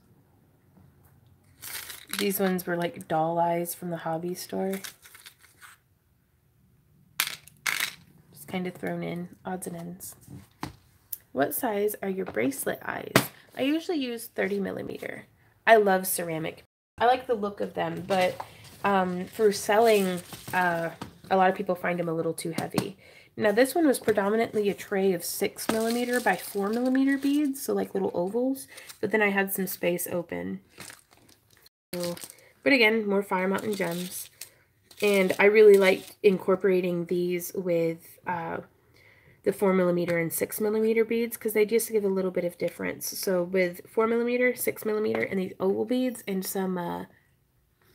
Speaker 1: These ones were like doll eyes from the hobby store. Just kind of thrown in, odds and ends. What size are your bracelet eyes? I usually use 30 millimeter. I love ceramic. I like the look of them, but for selling, a lot of people find them a little too heavy. Now this one was predominantly a tray of 6 millimeter by 4 millimeter beads, so like little ovals, but then I had some space open. So, but again, more Fire Mountain gems. And I really liked incorporating these with the 4 millimeter and 6 millimeter beads, because they just give a little bit of difference. So with 4 millimeter, 6 millimeter, and these oval beads, and some,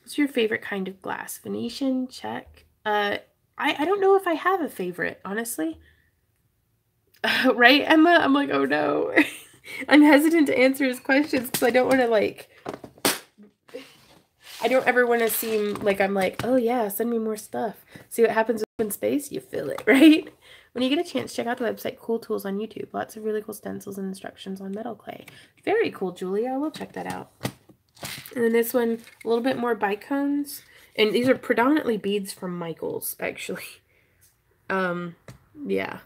Speaker 1: what's your favorite kind of glass? Venetian? Check. I don't know if I have a favorite, honestly. Right, Emma? I'm like, oh no. I'm hesitant to answer his questions because I don't want to like... I don't ever want to seem like I'm like, oh yeah, send me more stuff. See what happens in space? You feel it, right? When you get a chance, check out the website Cool Tools on YouTube. Lots of really cool stencils and instructions on metal clay. Very cool, Julia. I will check that out. And then this one, a little bit more bicones. And these are predominantly beads from Michael's, actually. Yeah.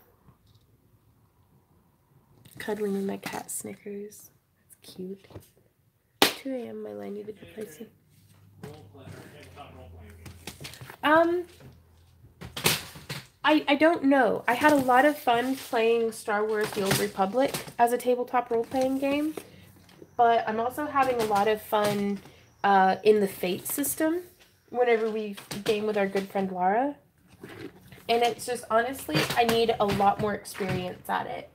Speaker 1: Cuddling with my cat Snickers. That's cute. 2 a.m. my line needed replacing. I don't know. I had a lot of fun playing Star Wars The Old Republic as a tabletop role-playing game, but I'm also having a lot of fun in the Fate system whenever we game with our good friend Laura. And it's just, honestly, I need a lot more experience at it.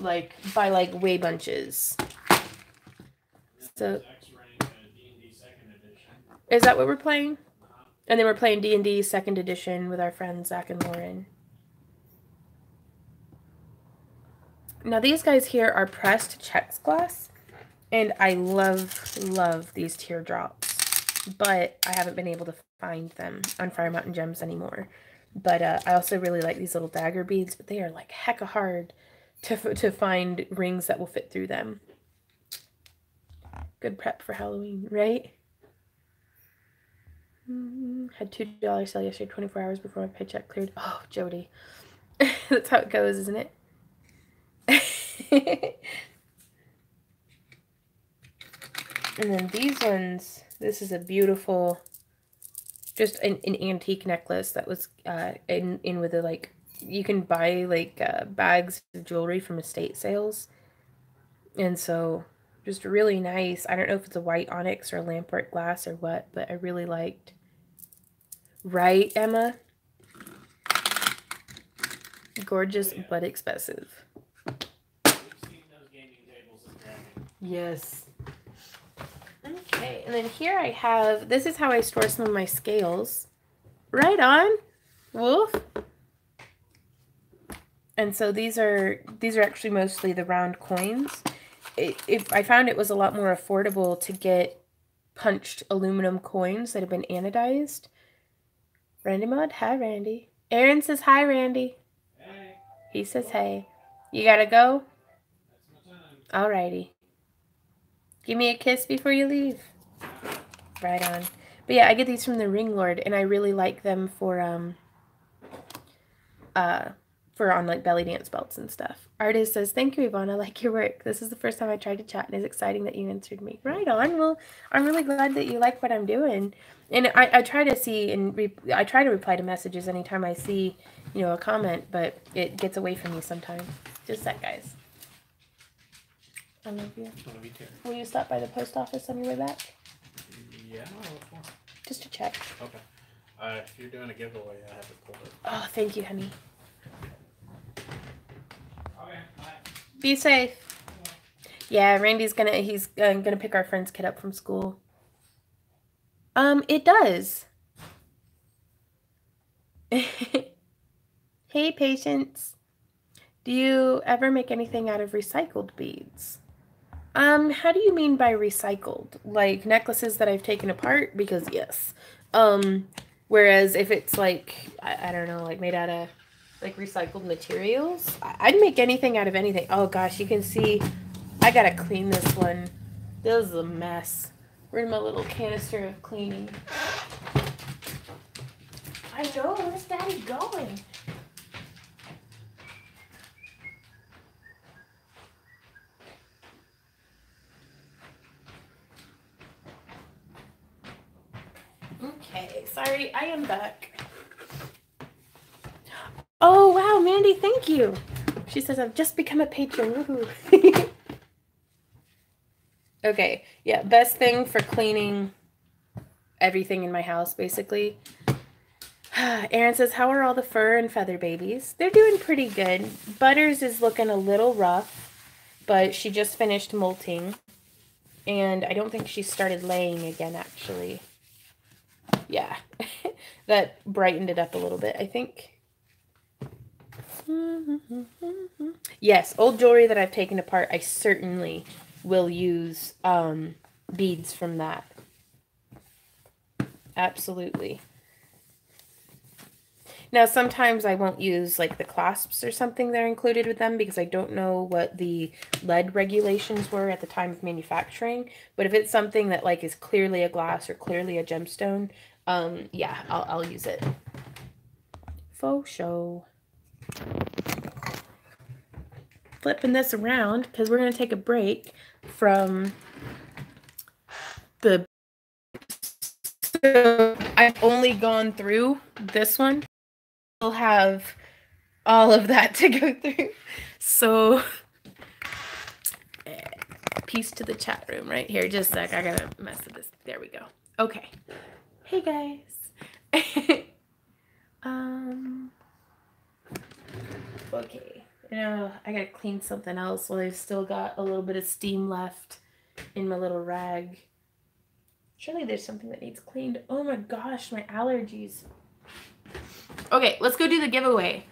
Speaker 1: Like, by like way bunches. So, is that what we're playing? And then we're playing D&D 2nd edition with our friends Zach and Lauren. Now these guys here are pressed Chex glass, and I love these teardrops, but I haven't been able to find them on Fire Mountain Gems anymore. But I also really like these little dagger beads, but they are like hecka hard to find rings that will fit through them. Good prep for Halloween, right? Had $2 sale yesterday, 24 hours before my paycheck cleared. Oh, Jody. That's how it goes, isn't it? And then these ones, this is a beautiful, just an antique necklace that was in with a, like, you can buy, like, bags of jewelry from estate sales. And so, just really nice. I don't know if it's a white onyx or a lampwork glass or what, but I really liked. Right, Emma? Gorgeous but expensive. Yes. Okay, and then here I have, this is how I store some of my scales. Right on, Wolf. And so these are actually mostly the round coins. I found it was a lot more affordable to get punched aluminum coins that have been anodized. Randy Mod, hi Randy. Aaron says hi Randy.
Speaker 2: Hey.
Speaker 1: He says hey. You gotta go?
Speaker 2: That's my time.
Speaker 1: Alrighty. Give me a kiss before you leave. Right on. But yeah, I get these from the Ring Lord, and I really like them for on like belly dance belts and stuff. Artist says, thank you, Yvonne. I like your work. This is the first time I tried to chat, and it's exciting that you answered me. Right on. Well, I'm really glad that you like what I'm doing. And I try to see and I try to reply to messages anytime I see, you know, a comment, but it gets away from me sometimes. Just that, guys. I love you.
Speaker 2: Love you too.
Speaker 1: Will you stop by the post office on your way back?
Speaker 2: Yeah.
Speaker 1: Just to check.
Speaker 2: Okay. If you're doing a giveaway, I have it pulled up.
Speaker 1: Oh, thank you, honey.
Speaker 2: Okay, bye.
Speaker 1: Be safe. Yeah, Randy's he's gonna pick our friend's kid up from school. It does. Hey, Patience. Do you ever make anything out of recycled beads? How do you mean by recycled? Like necklaces that I've taken apart? Because yes. Whereas if it's like, I don't know, like made out of like recycled materials, I'd make anything out of anything. Oh gosh, you can see I gotta clean this one. This is a mess. Where's my little canister of cleaning? I know, where's Daddy going? Okay, sorry, I am back. Oh, wow, Mandy, thank you. She says, I've just become a patron. Woohoo. Okay, yeah, best thing for cleaning everything in my house, basically. Aaron says, how are all the fur and feather babies? They're doing pretty good. Butters is looking a little rough, but she just finished molting. And I don't think she started laying again, actually. Yeah, that brightened it up a little bit, I think. Yes, old jewelry that I've taken apart, I certainly will use beads from that. Absolutely. Now, sometimes I won't use like the clasps or something that are included with them because I don't know what the lead regulations were at the time of manufacturing. But if it's something that like is clearly a glass or clearly a gemstone, yeah, I'll use it. Faux show. Flipping this around because we're going to take a break from the... So I've only gone through this one. I'll have all of that to go through. So peace to the chat room right here. Just a sec. I gotta mess with this. There we go. Okay. Hey guys. Okay. Now I gotta clean something else while I've still got a little bit of steam left in my little rag. Surely there's something that needs cleaned. Oh my gosh, my allergies. Okay, let's go do the giveaway.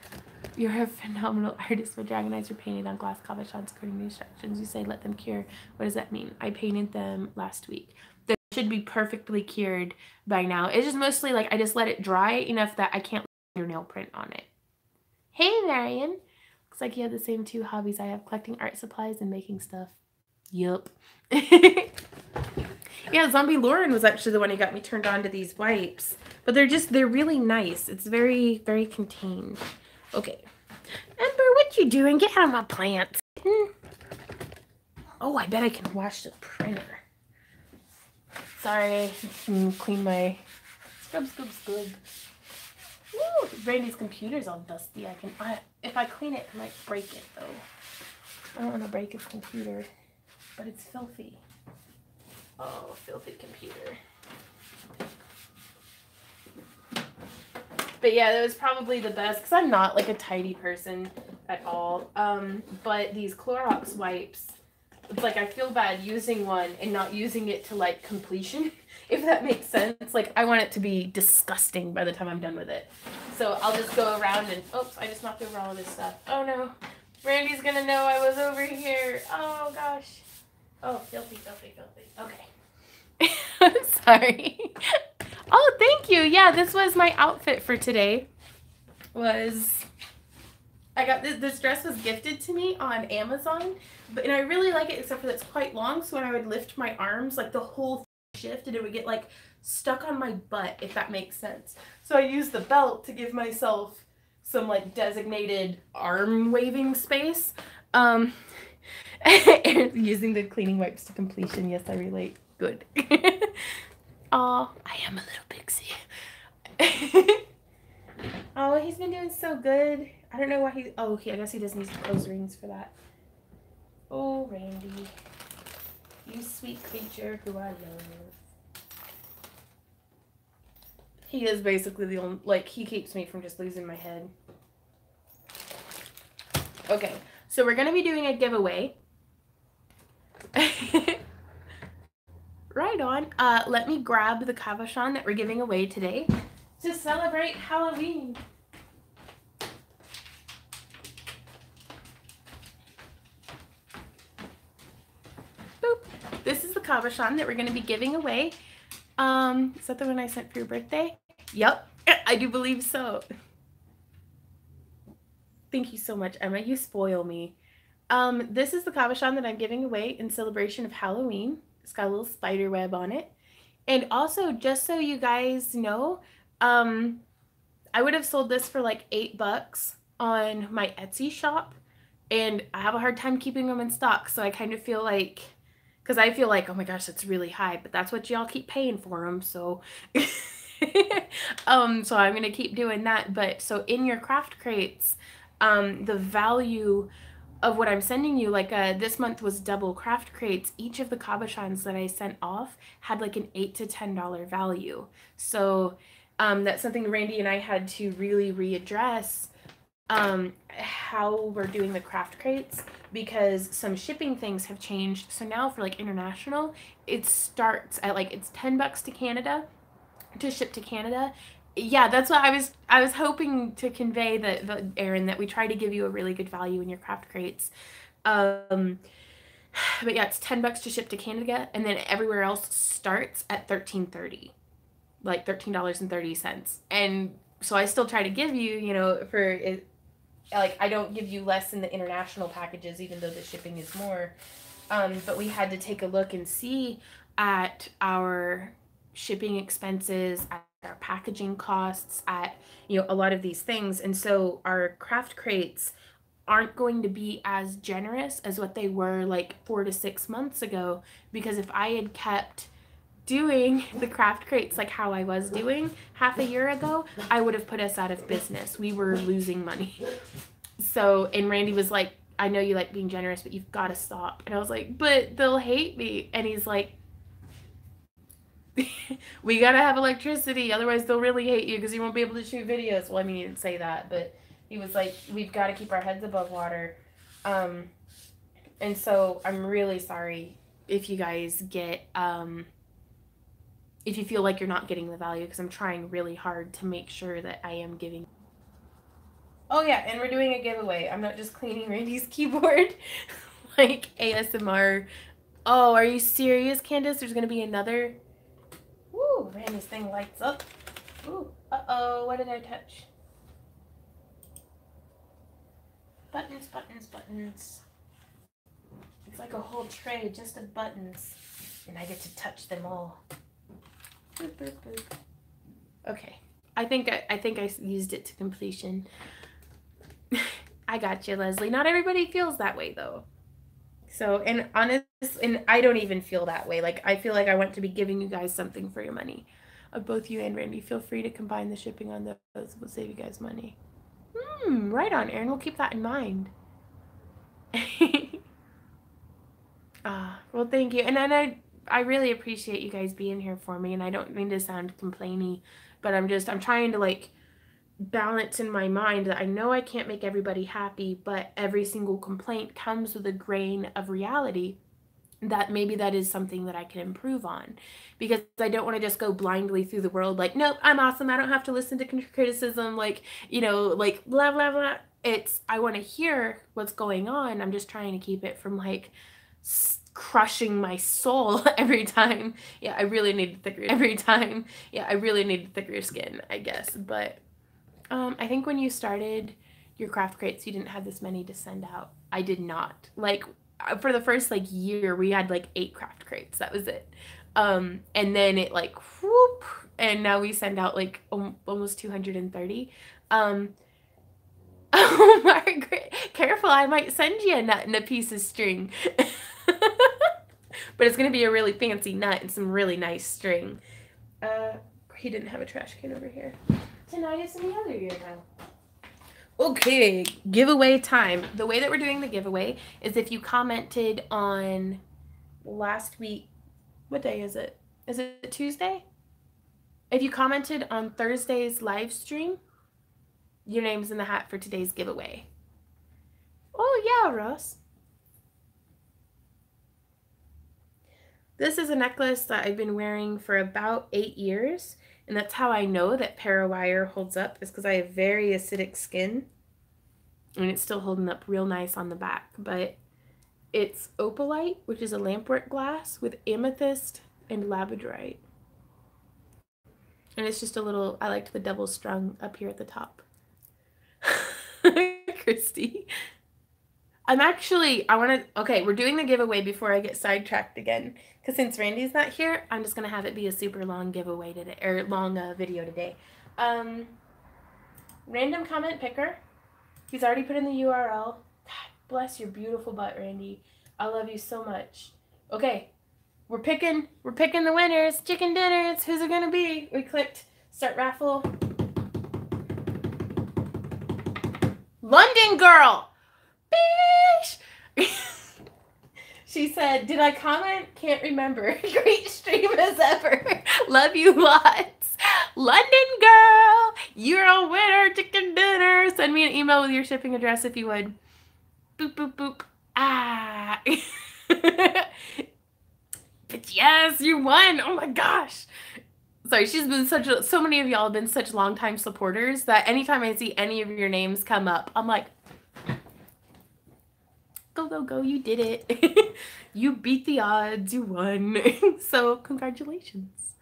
Speaker 1: You're a phenomenal artist with Dragon Eyes are painted on glass cabochons according to instructions. You say let them cure. What does that mean? I painted them last week. They should be perfectly cured by now. It's just mostly like I just let it dry enough that I can't leave your nail print on it. Hey, Marion. Looks like you have the same two hobbies I have, collecting art supplies and making stuff. Yup. Yeah, Zombie Lauren was actually the one who got me turned on to these wipes. But they're really nice. It's very, very contained. Okay. Ember, what you doing? Get out of my plants. Oh, I bet I can wash the printer. Sorry. Clean my... Scrub, scrub, scrub. Woo! Randy's computer's all dusty. If I clean it, I might break it, though. I don't want to break his computer. But it's filthy. Oh, filthy computer. But yeah, that was probably the best because I'm not like a tidy person at all. But these Clorox wipes, it's like I feel bad using one and not using it to like completion, if that makes sense. Like I want it to be disgusting by the time I'm done with it. So I'll just go around and, oops, I just knocked over all of this stuff. Oh no, Randy's gonna know I was over here. Oh gosh. Oh, filthy, filthy, filthy. Okay. Sorry. Oh, thank you. Yeah, this was my outfit for today. I got this dress was gifted to me on Amazon, and I really like it except for that it's quite long, so when I would lift my arms, like the whole shift and it would get like stuck on my butt, if that makes sense. So I used the belt to give myself some like designated arm waving space. Using the cleaning wipes to completion. Yes, I relate. Good. Oh, I am a little pixie. Oh, he's been doing so good. I don't know why he. Oh, I guess he just needs to close rings for that. Oh, Randy, you sweet creature who I love. He is basically the only. Like, he keeps me from just losing my head. Okay, so we're gonna be doing a giveaway. Right on. Let me grab the cabochon that we're giving away today to celebrate Halloween. Boop. This is the cabochon that we're going to be giving away. Is that the one I sent for your birthday? Yep, I do believe so. Thank you so much, Emma. You spoil me. This is the cabochon that I'm giving away in celebration of Halloween. It's got a little spider web on it. And also, just so you guys know, I would have sold this for like $8 on my Etsy shop, and I have a hard time keeping them in stock, so I kind of feel like, because I feel like, oh my gosh, that's really high, but that's what y'all keep paying for them, so so I'm gonna keep doing that. But so in your craft crates, the value of what I'm sending you, like this month was double craft crates. Each of the cabochons that I sent off had like an $8 to $10 value. So that's something Randy and I had to really readdress, how we're doing the craft crates, because some shipping things have changed. So now for like international, it starts at like, it's $10 to Canada to ship to Canada. Yeah, that's what I was hoping to convey, that Erin, that we try to give you a really good value in your craft crates. But yeah, it's $10 to ship to Canada, and then everywhere else starts at $13.30, like $13.30. And so I still try to give you, you know, for it, like I don't give you less in the international packages, even though the shipping is more. But we had to take a look and see at our shipping expenses, at our packaging costs, at, you know, a lot of these things. And so our craft crates aren't going to be as generous as what they were like 4 to 6 months ago, because if I had kept doing the craft crates like how I was doing half a year ago, I would have put us out of business. We were losing money. So, and Randy was like, I know you like being generous, but you've got to stop. And I was like, but they'll hate me. And he's like, we gotta have electricity, otherwise they'll really hate you because you won't be able to shoot videos. Well, I mean, he didn't say that, but he was like, we've got to keep our heads above water. And so I'm really sorry if you guys get, if you feel like you're not getting the value, because I'm trying really hard to make sure that I am giving. Oh yeah, and we're doing a giveaway. I'm not just cleaning Randy's keyboard like ASMR. Oh, are you serious, Candace? There's gonna be another. Woo, Randy's thing lights up. Ooh, uh-oh, what did I touch? Buttons, buttons, buttons. It's like a whole tray just of buttons, and I get to touch them all. Boop, boop, boop. Okay, I think I used it to completion. I got you, Leslie. Not everybody feels that way though. So, and honest, and I don't even feel that way. Like, I feel like I want to be giving you guys something for your money. Both you and Randy, feel free to combine the shipping on those. We'll save you guys money. Right on, Erin. We'll keep that in mind. Well, thank you. And then I really appreciate you guys being here for me. And I don't mean to sound complainy, but I'm trying to like balance in my mind that I know I can't make everybody happy, but every single complaint comes with a grain of reality. that maybe that is something that I can improve on, because I don't want to just go blindly through the world like, nope, I'm awesome, I don't have to listen to criticism, like, you know, like blah blah blah. It's, I want to hear what's going on. I'm just trying to keep it from like crushing my soul every time. Yeah, I really need thicker every time. Yeah, I really need thicker skin, I guess. But I think when you started your craft crates, you didn't have this many to send out. I did not. Like, for the first like year, we had like 8 craft crates. That was it. And then it like whoop, and now we send out like almost 230. Oh, Margaret, careful! I might send you a nut and a piece of string. But it's gonna be a really fancy nut and some really nice string. He didn't have a trash can over here. Tonight is in the other year now. Okay, giveaway time. The way that we're doing the giveaway is if you commented on last week, what day is it? Is it Tuesday? If you commented on Thursday's live stream, your name's in the hat for today's giveaway. Oh yeah, Ross. This is a necklace that I've been wearing for about 8 years. And that's how I know that Parawire holds up, is because I have very acidic skin. And it's still holding up real nice on the back. But it's opalite, which is a lampwork glass, with amethyst and labradorite. And it's just a little, I liked the double strung up here at the top. Christy. Okay, we're doing the giveaway before I get sidetracked again. Because since Randy's not here, I'm just going to have it be a super long giveaway today, or long video today. Random comment picker. He's already put in the URL. God bless your beautiful butt, Randy. I love you so much. Okay, we're picking the winners. Chicken dinners. Who's it going to be? We clicked start raffle. London girl. Bish! She said, did I comment? Can't remember. Great stream as ever. Love you lots. London girl, you're a winner. Chicken dinner. Send me an email with your shipping address if you would. Boop, boop, boop. Ah. But yes, you won. Oh my gosh. Sorry, she's been so many of y'all have been such longtime supporters that anytime I see any of your names come up, I'm like, go, go, go, you did it. You beat the odds, you won. So, congratulations.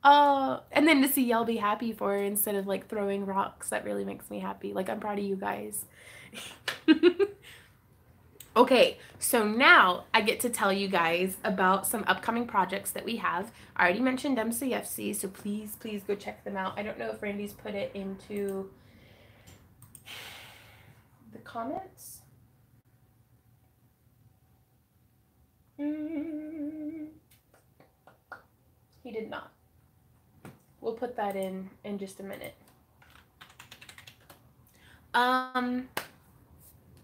Speaker 1: Oh, and then to see y'all be happy for her instead of like throwing rocks, that really makes me happy. Like, I'm proud of you guys. Okay, so now I get to tell you guys about some upcoming projects that we have. I already mentioned MCFC, so please, please go check them out. I don't know if Randy's put it into the comments. He did not. We'll put that in just a minute. Bye,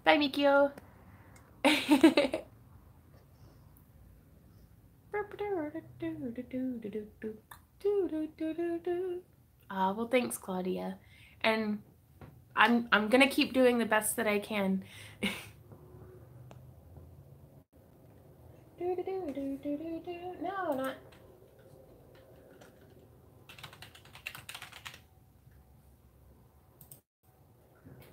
Speaker 1: Mikio. Well, thanks, Claudia. And I'm gonna keep doing the best that I can. No, not.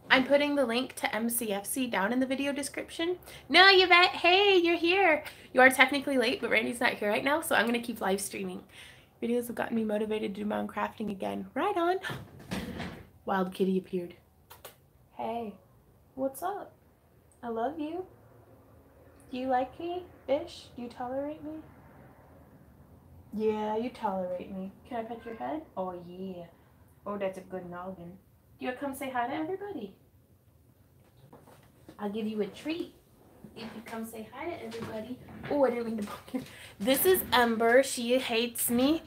Speaker 1: I'm putting the link to MCFC down in the video description. No, Yvette, hey, you're here. You are technically late, but Randy's not here right now, so I'm going to keep live streaming. Videos have gotten me motivated to do my own crafting again. Right on. Wild kitty appeared. Hey, what's up? I love you. Do you like me, Bish? Do you tolerate me? Yeah, you tolerate me. Can I pet your head? Oh, yeah. Oh, that's a good noggin. Do you want to come say hi to everybody? I'll give you a treat if you come say hi to everybody. Oh, I didn't mean to bump you. This is Ember. She hates me.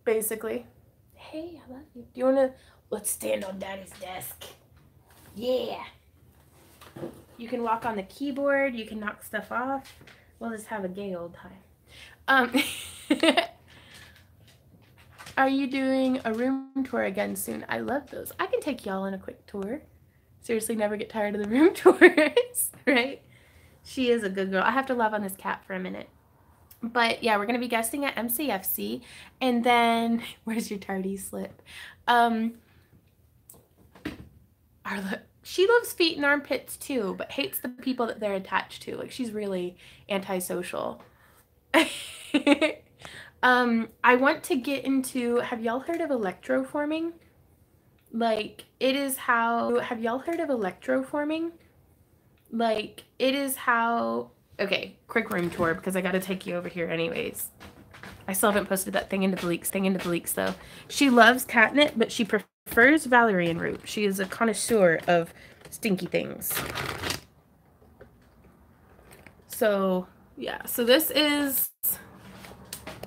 Speaker 1: Basically. Hey, I love you. Do you want to... Let's stand on Daddy's desk. Yeah. You can walk on the keyboard. You can knock stuff off. We'll just have a gay old time. Are you doing a room tour again soon? I love those. I can take y'all on a quick tour. Seriously, never get tired of the room tours, right? She is a good girl. I have to love on this cat for a minute. But yeah, we're going to be guesting at MCFC. And then, where's your tardy slip? She loves feet and armpits too, but hates the people that they're attached to. Like, she's really antisocial. I want to get into, have y'all heard of electroforming? Like, it is how, have y'all heard of electroforming? Like, it is how, okay, quick room tour because I got to take you over here anyways. I still haven't posted that thing into the leaks though. She loves catnip, but she prefers valerian root. She is a connoisseur of stinky things. So, yeah, so this is,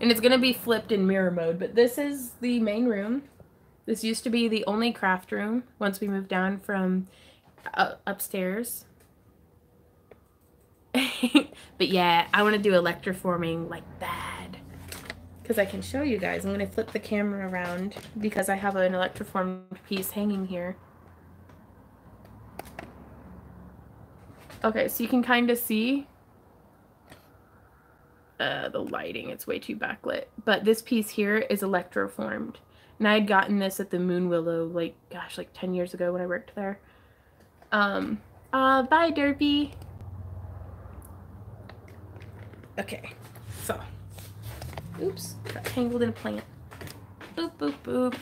Speaker 1: and it's going to be flipped in mirror mode, but this is the main room. This used to be the only craft room once we moved down from upstairs. But yeah, I want to do electroforming like bad. Because I can show you guys. I'm going to flip the camera around because I have an electroformed piece hanging here. Okay, so you can kind of see the lighting. It's way too backlit. But this piece here is electroformed. And I had gotten this at the Moon Willow, like, gosh, like 10 years ago when I worked there. Bye, Derpy. Okay, so, oops, got tangled in a plant. Boop, boop, boop.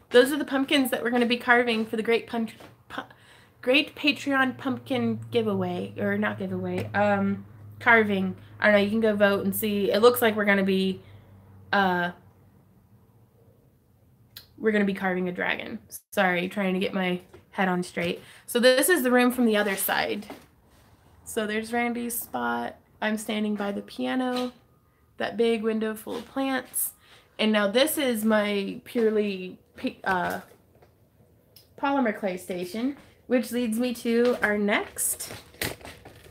Speaker 1: Those are the pumpkins that we're going to be carving for the Great Patreon Pumpkin giveaway, or not giveaway, carving. I don't know, you can go vote and see. It looks like we're going to be carving a dragon. Sorry, trying to get my head on straight. So this is the room from the other side. So there's Randy's spot. I'm standing by the piano, that big window full of plants. And now this is my purely polymer clay station, which leads me to our next.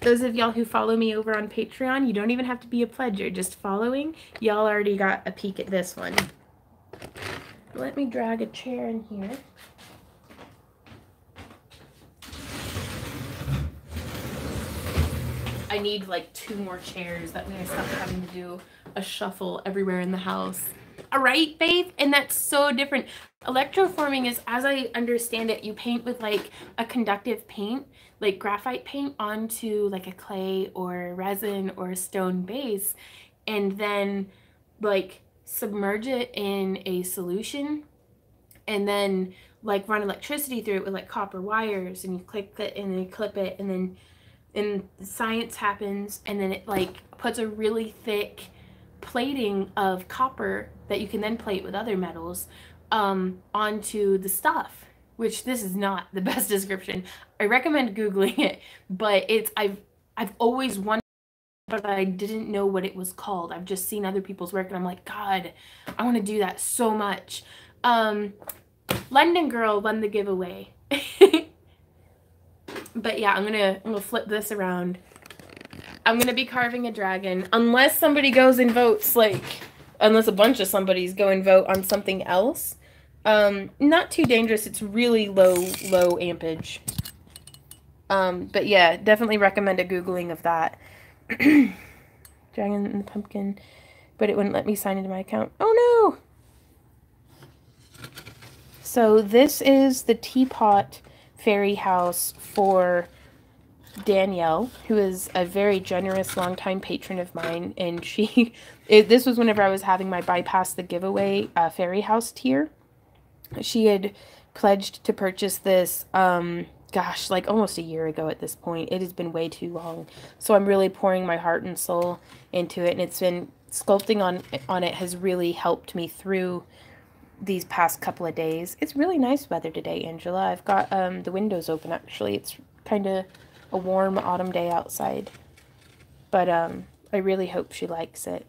Speaker 1: Those of y'all who follow me over on Patreon, you don't even have to be a pledger, just following. Y'all already got a peek at this one. Let me drag a chair in here. I need like 2 more chairs. That way I stop having to do a shuffle everywhere in the house. All right, babe? And that's so different. Electroforming is, as I understand it, you paint with like a conductive paint, like graphite paint, onto like a clay or resin or a stone base, and then like submerge it in a solution, and then like run electricity through it with like copper wires, and you click it and then you clip it, and then science happens, and then it like puts a really thick plating of copper that you can then plate with other metals onto the stuff, which this is not the best description. I recommend Googling it, but it's I've always wondered, but I didn't know what it was called. I've just seen other people's work and I'm like, God, I want to do that so much. London Girl won the giveaway. But yeah, I'm gonna flip this around. I'm gonna be carving a dragon unless somebody goes and votes, like, unless a bunch of somebody's go and vote on something else. Not too dangerous. It's really low ampage. But yeah, definitely recommend a Googling of that. Dragon and the pumpkin, but it wouldn't let me sign into my account. Oh no! So this is the teapot fairy house for Danielle, who is a very generous longtime patron of mine, and this was whenever I was having my bypass the giveaway fairy house tier. She had pledged to purchase this, gosh, like almost a year ago at this point. It has been way too long, so I'm really pouring my heart and soul into it, and it's been sculpting on it has really helped me through these past couple of days. It's really nice weather today, Angela. I've got the windows open, actually. It's kind of a warm autumn day outside, but I really hope she likes it.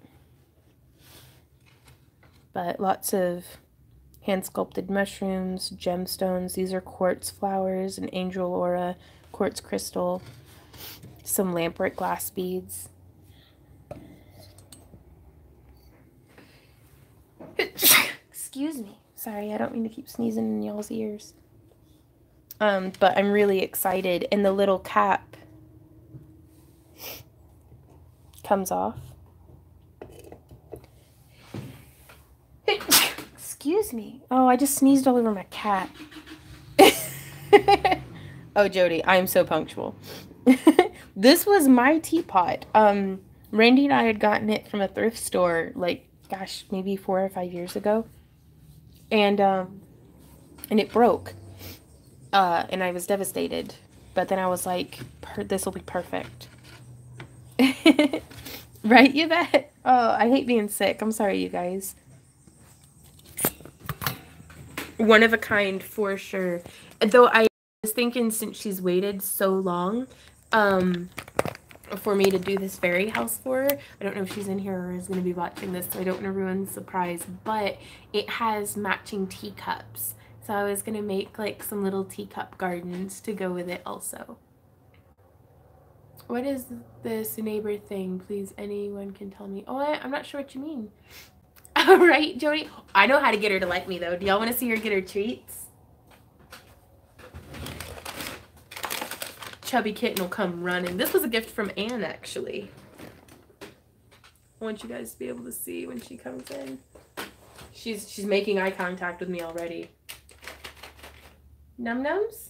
Speaker 1: But lots of hand sculpted mushrooms, gemstones. These are quartz flowers, an angel aura, quartz crystal, some lampric glass beads. Excuse me. Sorry, I don't mean to keep sneezing in y'all's ears. But I'm really excited. And the little cap comes off. Excuse me. Oh, I just sneezed all over my cat. Oh, Jody, I'm so punctual. This was my teapot. Randy and I had gotten it from a thrift store, like, gosh, maybe 4 or 5 years ago. And it broke. And I was devastated. But then I was like, this will be perfect. Right, Yvette? Oh, I hate being sick. I'm sorry, you guys. One of a kind for sure. Though I was thinking, since she's waited so long for me to do this fairy house for her, I don't know if she's in here or is going to be watching this, so I don't want to ruin the surprise, but it has matching teacups. So I was going to make like some little teacup gardens to go with it also. What is this neighbor thing? Please, anyone can tell me. Oh, I'm not sure what you mean. All right, Jody. I know how to get her to like me, though. Do y'all want to see her get her treats? Chubby kitten will come running. This was a gift from Anne, actually. I want you guys to be able to see when she comes in. She's making eye contact with me already. Num-nums?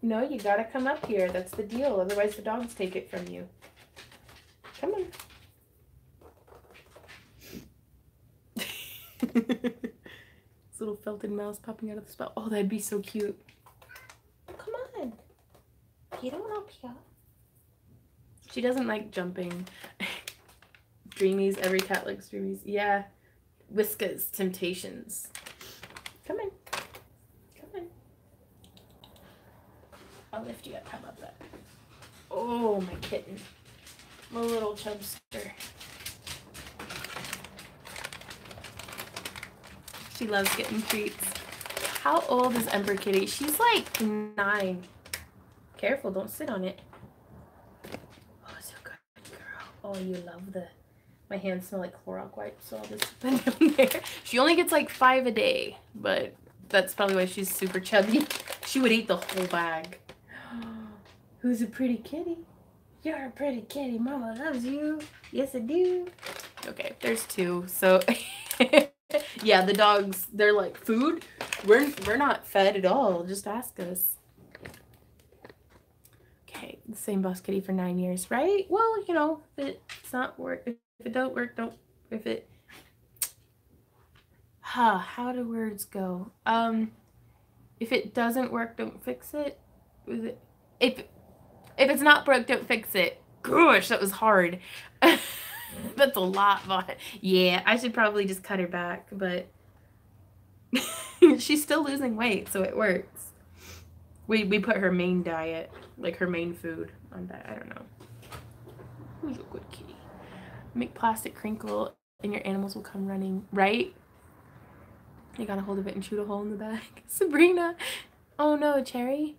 Speaker 1: No, you gotta come up here. That's the deal. Otherwise, the dogs take it from you. Come on. This little felted mouse popping out of the spout. Oh, that'd be so cute. Come on. Get on up here. She doesn't like jumping. Dreamies. Every cat likes dreamies. Yeah. Whiskas. Temptations. Come on. Come on. I'll lift you up. How about that? Oh, my kitten. My little chubster. She loves getting treats. How old is Ember Kitty? She's like 9. Careful, don't sit on it. Oh, so good, girl. Oh, you love my hands smell like Clorox wipes, so I'll just put them down there. She only gets like 5 a day, but that's probably why she's super chubby. She would eat the whole bag. Who's a pretty kitty? You're a pretty kitty. Mama loves you. Yes, I do. Okay, there's 2. So, yeah, the dogs, they're like, food? We're not fed at all. Just ask us. Okay, the same boss kitty for 9 years, right? Well, you know, if it's not work, if it don't work, don't, if it, how do words go? If it doesn't work, don't fix it. If it's not broke, don't fix it. Gosh, that was hard. That's a lot, but yeah, I should probably just cut her back, but she's still losing weight, so it works. We put her main diet, like her main food on that. I don't know. Who's a good kitty? Make plastic crinkle and your animals will come running, right? You got a hold of it and shoot a hole in the back. Sabrina. Oh no, Cherry.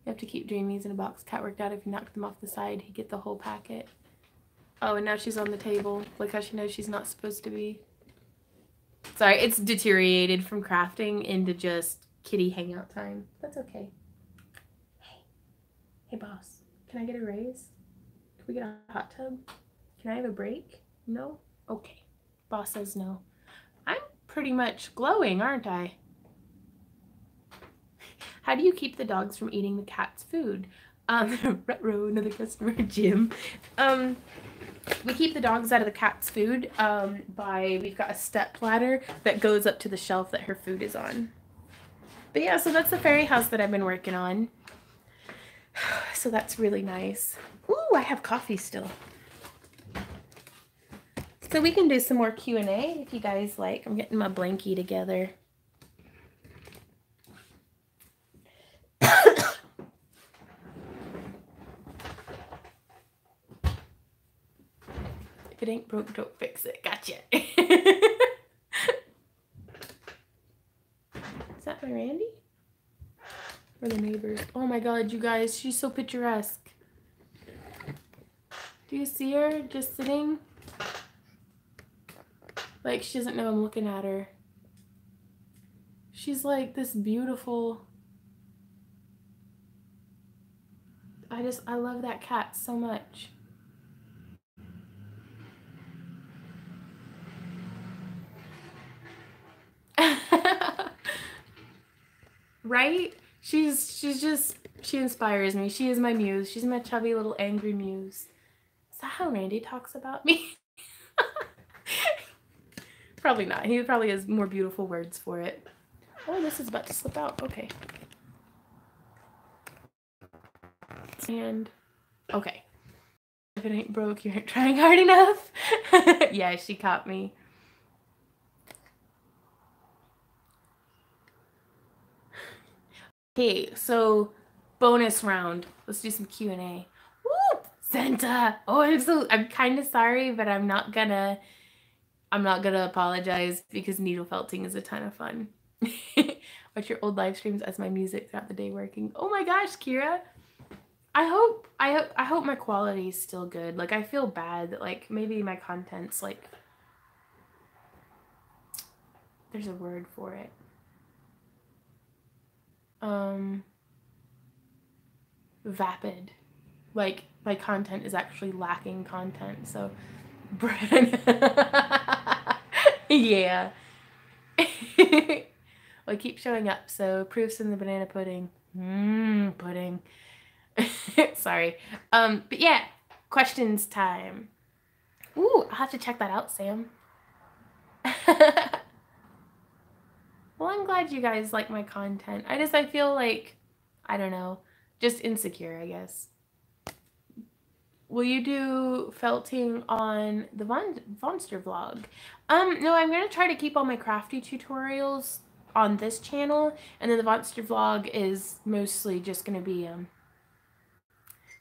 Speaker 1: You have to keep Dreamies in a box. Cat worked out if you knock them off the side, he'd get the whole packet. Oh, and now she's on the table. Look how she knows she's not supposed to be. Sorry, it's deteriorated from crafting into just kitty hangout time. That's okay. Hey, boss. Can I get a raise? Can we get a hot tub? Can I have a break? No? Okay. Boss says no. I'm pretty much glowing, aren't I? How do you keep the dogs from eating the cat's food? Retro, another customer, Jim. We keep the dogs out of the cat's food we've got a step ladder that goes up to the shelf that her food is on. But yeah, so that's the fairy house that I've been working on. So that's really nice. Ooh, I have coffee still. So we can do some more Q&A if you guys like. I'm getting my blankie together. If it ain't broke, don't fix it. Gotcha. Is that my Randy? Or the neighbors? Oh my god, you guys, she's so picturesque. Do you see her just sitting? Like, she doesn't know I'm looking at her. She's like this beautiful... I love that cat so much. Right? She inspires me. She is my muse. She's my chubby little angry muse. Is that how Randy talks about me? Probably not. He probably has more beautiful words for it. Oh, this is about to slip out. Okay. And, okay. If it ain't broke, you ain't trying hard enough. Yeah, she caught me. Okay, so bonus round. Let's do some Q&A. Woo! Santa! Oh, I'm kind of sorry, but I'm not gonna apologize because needle felting is a ton of fun. Watch your old live streams as my music throughout the day working. Oh my gosh, Kira. I hope my quality is still good. Like, I feel bad that, like, maybe my content's, like, there's a word for it. Vapid. Like, my content is actually lacking content, so... Yeah. Well, keep showing up, so proofs in the banana pudding. Pudding. Sorry. But yeah, questions time. Ooh, I'll have to check that out, Sam. Well, I'm glad you guys like my content. I feel like, I don't know, just insecure, I guess. Will you do felting on the Vonster vlog? No, I'm going to try to keep all my crafty tutorials on this channel, and then the Vonster vlog is mostly just going to be,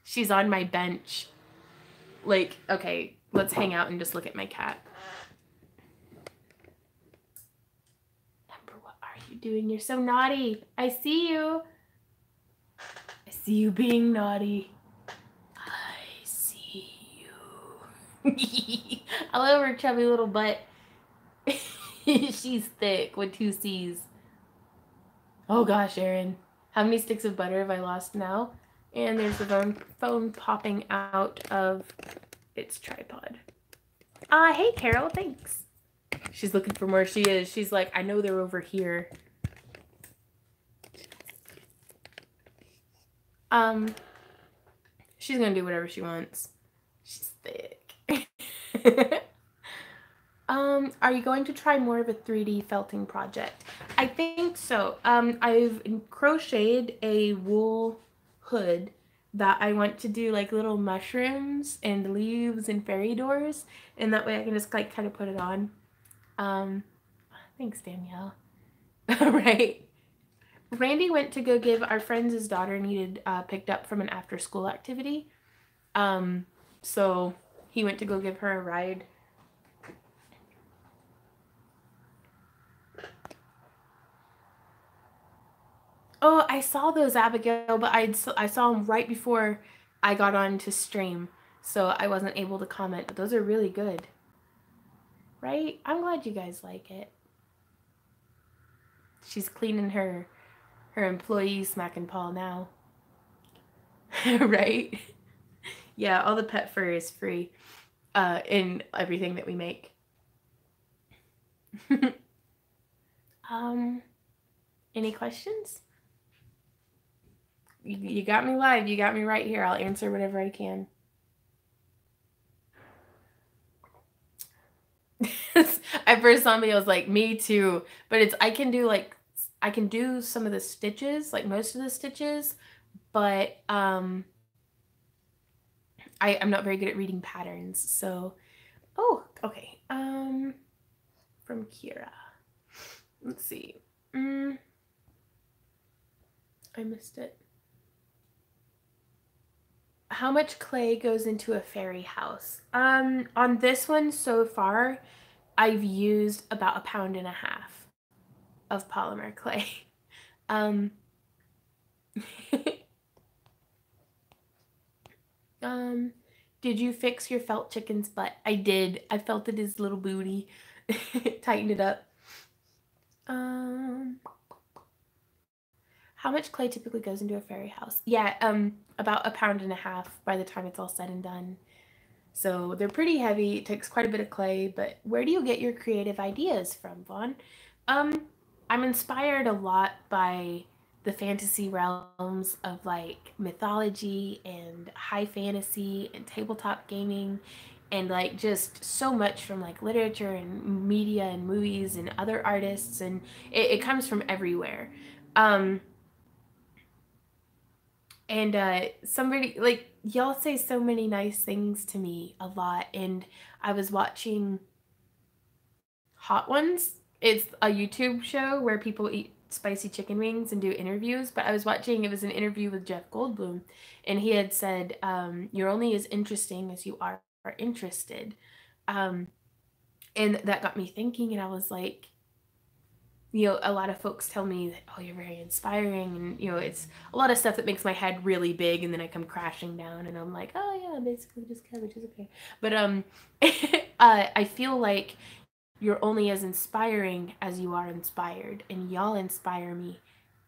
Speaker 1: she's on my bench. Like, okay, let's hang out and just look at my cat. Ember, what are you doing? You're so naughty. I see you. I see you being naughty. I see you. I love her chubby little butt. She's thick with 2 C's. Oh gosh, Erin. How many sticks of butter have I lost now? And there's the phone popping out of its tripod. Hey Carol, thanks. She's looking for more. She is. She's like, I know they're over here. She's gonna do whatever she wants. She's thick. Are you going to try more of a 3D felting project? I think so. I've crocheted a wool hood that I want to do like little mushrooms and leaves and fairy doors, and that way I can just like kind of put it on. Thanks, Danielle. Right. Randy went to go give our friends, his daughter needed picked up from an after school activity. So he went to go give her a ride. Oh, I saw those, Abigail, but I saw them right before I got on to stream, so I wasn't able to comment, but those are really good. Right? I'm glad you guys like it. She's cleaning her employee smacking paw now. Right? Yeah, all the pet fur is free in everything that we make. Any questions? You got me live. You got me right here. I'll answer whatever I can. At first zombie, I was like, me too. But I can do some of the stitches, like most of the stitches, but I'm not very good at reading patterns. So, oh, okay. From Kira. Let's see. I missed it. How much clay goes into a fairy house? On this one so far, I've used about 1.5 pounds of polymer clay. Did you fix your felt chicken's butt? I did. I felted his little booty. tighten it up. How much clay typically goes into a fairy house? Yeah, about 1.5 pounds by the time it's all said and done. So they're pretty heavy. It takes quite a bit of clay, but where do you get your creative ideas from, Vaughn? I'm inspired a lot by the fantasy realms of like mythology and high fantasy and tabletop gaming and like just so much from like literature and media and movies and other artists, and it comes from everywhere. Um, and somebody like y'all say so many nice things to me a lot, and I was watching Hot Ones. It's a YouTube show where people eat spicy chicken wings and do interviews, but I was watching, it was an interview with Jeff Goldblum, and he had said, you're only as interesting as you are interested. Um, and that got me thinking, and I was like, a lot of folks tell me that, oh, you're very inspiring, and it's a lot of stuff that makes my head really big, and then I come crashing down, and I'm like, oh yeah, basically just cabbage is okay. But I feel like you're only as inspiring as you are inspired, and y'all inspire me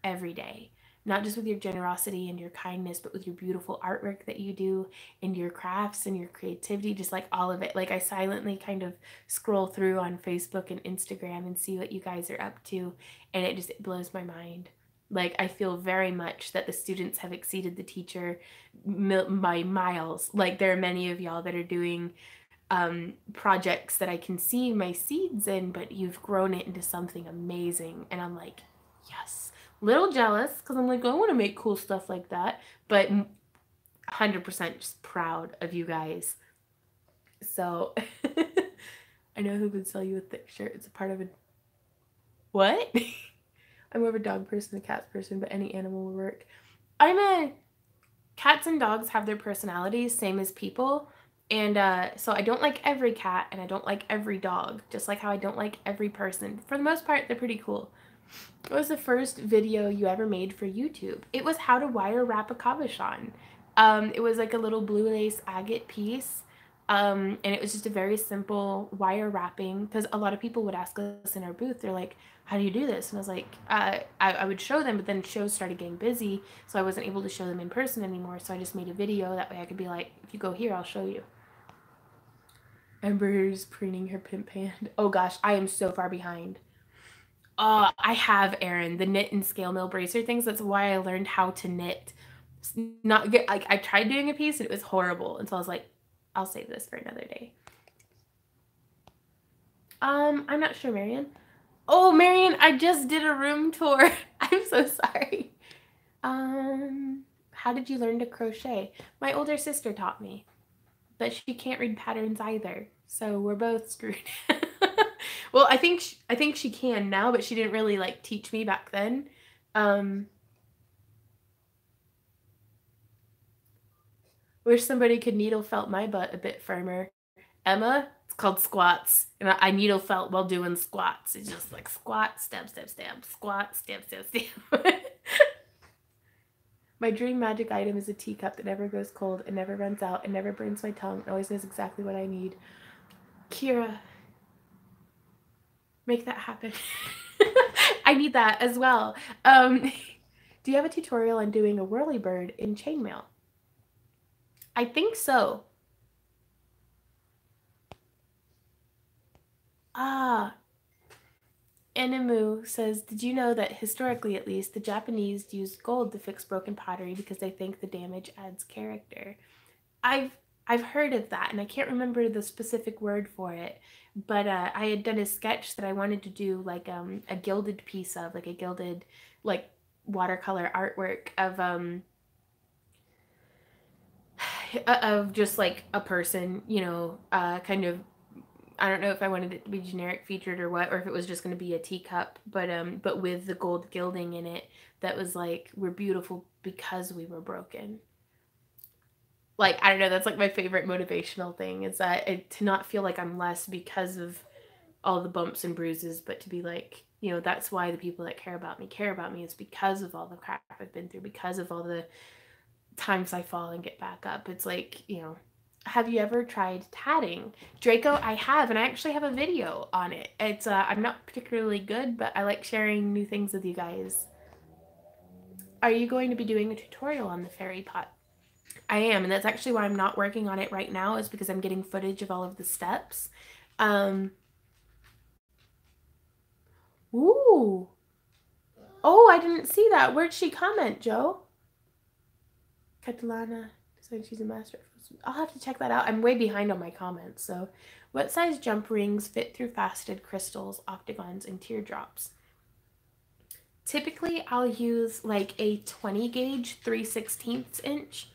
Speaker 1: every day. Not just with your generosity and your kindness, but with your beautiful artwork that you do and your crafts and your creativity, just like all of it. Like I silently kind of scroll through on Facebook and Instagram and see what you guys are up to, and it blows my mind. Like I feel very much that the students have exceeded the teacher by miles. Like there are many of y'all that are doing projects that I can see my seeds in, but you've grown it into something amazing. And I'm like, yes. Little jealous because I'm like, I want to make cool stuff like that, but 100% just proud of you guys. So I know who would sell you a thick shirt. It's a part of a what? I'm more of a dog person, a cat person, but any animal will work. Cats and dogs have their personalities, same as people. And so I don't like every cat and I don't like every dog, just like how I don't like every person. For the most part, they're pretty cool. What was the first video you ever made for YouTube? It was how to wire wrap a cabochon. It was like a little blue lace agate piece. And it was just a very simple wire wrapping, because a lot of people would ask us in our booth, they're like, how do you do this? And I was like, I would show them, but then shows started getting busy, so I wasn't able to show them in person anymore, so I just made a video. That way I could be like, if you go here, I'll show you. Ember's preening her pimp hand. Oh gosh, I am so far behind. I have, Erin, the knit and scale mill bracer things. That's why I learned how to knit. Not good. Like I tried doing a piece and it was horrible, and so I was like, I'll save this for another day. I'm not sure, Marion. Oh, Marion, I just did a room tour. I'm so sorry. How did you learn to crochet? My older sister taught me, but she can't read patterns either, so we're both screwed. Well, I think she can now, but she didn't really like teach me back then. Wish somebody could needle felt my butt a bit firmer. Emma, it's called squats, and I needle felt while doing squats. It's just like squat, stab, stab, stab, squat, stab, stab, stab. My dream magic item is a teacup that never goes cold and never runs out and never burns my tongue and always knows exactly what I need. Kira, make that happen. I need that as well. Do you have a tutorial on doing a whirlybird in chainmail? I think so. Enemu says, did you know that historically at least the Japanese used gold to fix broken pottery because they think the damage adds character? I've heard of that, and I can't remember the specific word for it, but I had done a sketch that I wanted to do like a gilded piece of, like a gilded like watercolor artwork of just like a person, kind of. I don't know if I wanted it to be generic featured or what, or if it was just going to be a teacup, but with the gold gilding in it that was like, we're beautiful because we were broken. Like, I don't know, that's like my favorite motivational thing, is that to not feel like I'm less because of all the bumps and bruises, but to be like, that's why the people that care about me is because of all the crap I've been through, because of all the times I fall and get back up. It's like, Have you ever tried tatting? Draco, I have, and I actually have a video on it. It's I'm not particularly good, but I like sharing new things with you guys. Are you going to be doing a tutorial on the fairy pot? I am, and that's actually why I'm not working on it right now, is because I'm getting footage of all of the steps. Ooh. Oh, I didn't see that. Where'd she comment, Joe? Catalana decided she's a master. I'll have to check that out. I'm way behind on my comments. So, what size jump rings fit through faceted crystals, octagons, and teardrops? Typically, I'll use like a 20 gauge 3/16 inch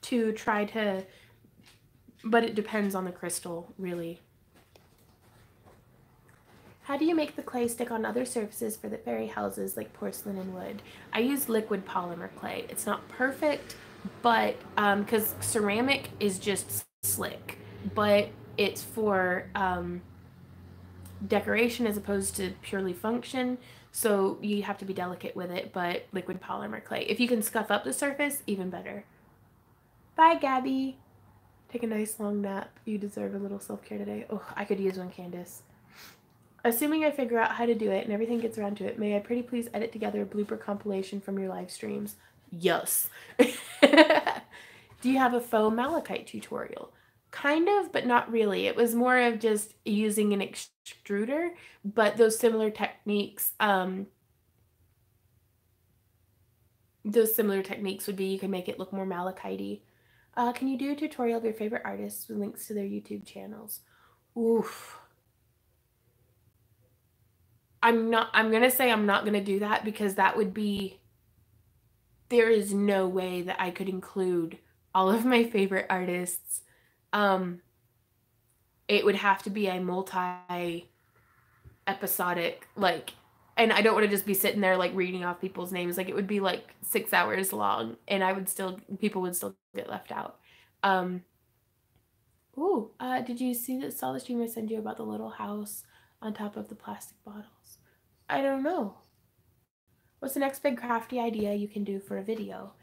Speaker 1: to try to, but it depends on the crystal, really. How do you make the clay stick on other surfaces for the fairy houses like porcelain and wood? I use liquid polymer clay. It's not perfect, but because ceramic is just slick, but it's for decoration as opposed to purely function. So you have to be delicate with it, but liquid polymer clay. If you can scuff up the surface, even better. Bye, Gabby. Take a nice long nap. You deserve a little self-care today. Oh, I could use one, Candace. Assuming I figure out how to do it and everything gets around to it, may I pretty please edit together a blooper compilation from your live streams? Yes. Do you have a faux malachite tutorial? Kind of, but not really. It was more of just using an extruder, but those similar techniques would be you can make it look more malachite-y. Can you do a tutorial of your favorite artists with links to their YouTube channels? Oof. I'm gonna say I'm not gonna do that because that would be, there is no way that I could include all of my favorite artists. It would have to be a multi-episodic, like, and I don't want to just be sitting there like reading off people's names. Like it would be like 6 hours long, and people would still get left out. Did you saw the stream I sent you about the little house on top of the plastic bottles? I don't know. What's the next big crafty idea you can do for a video?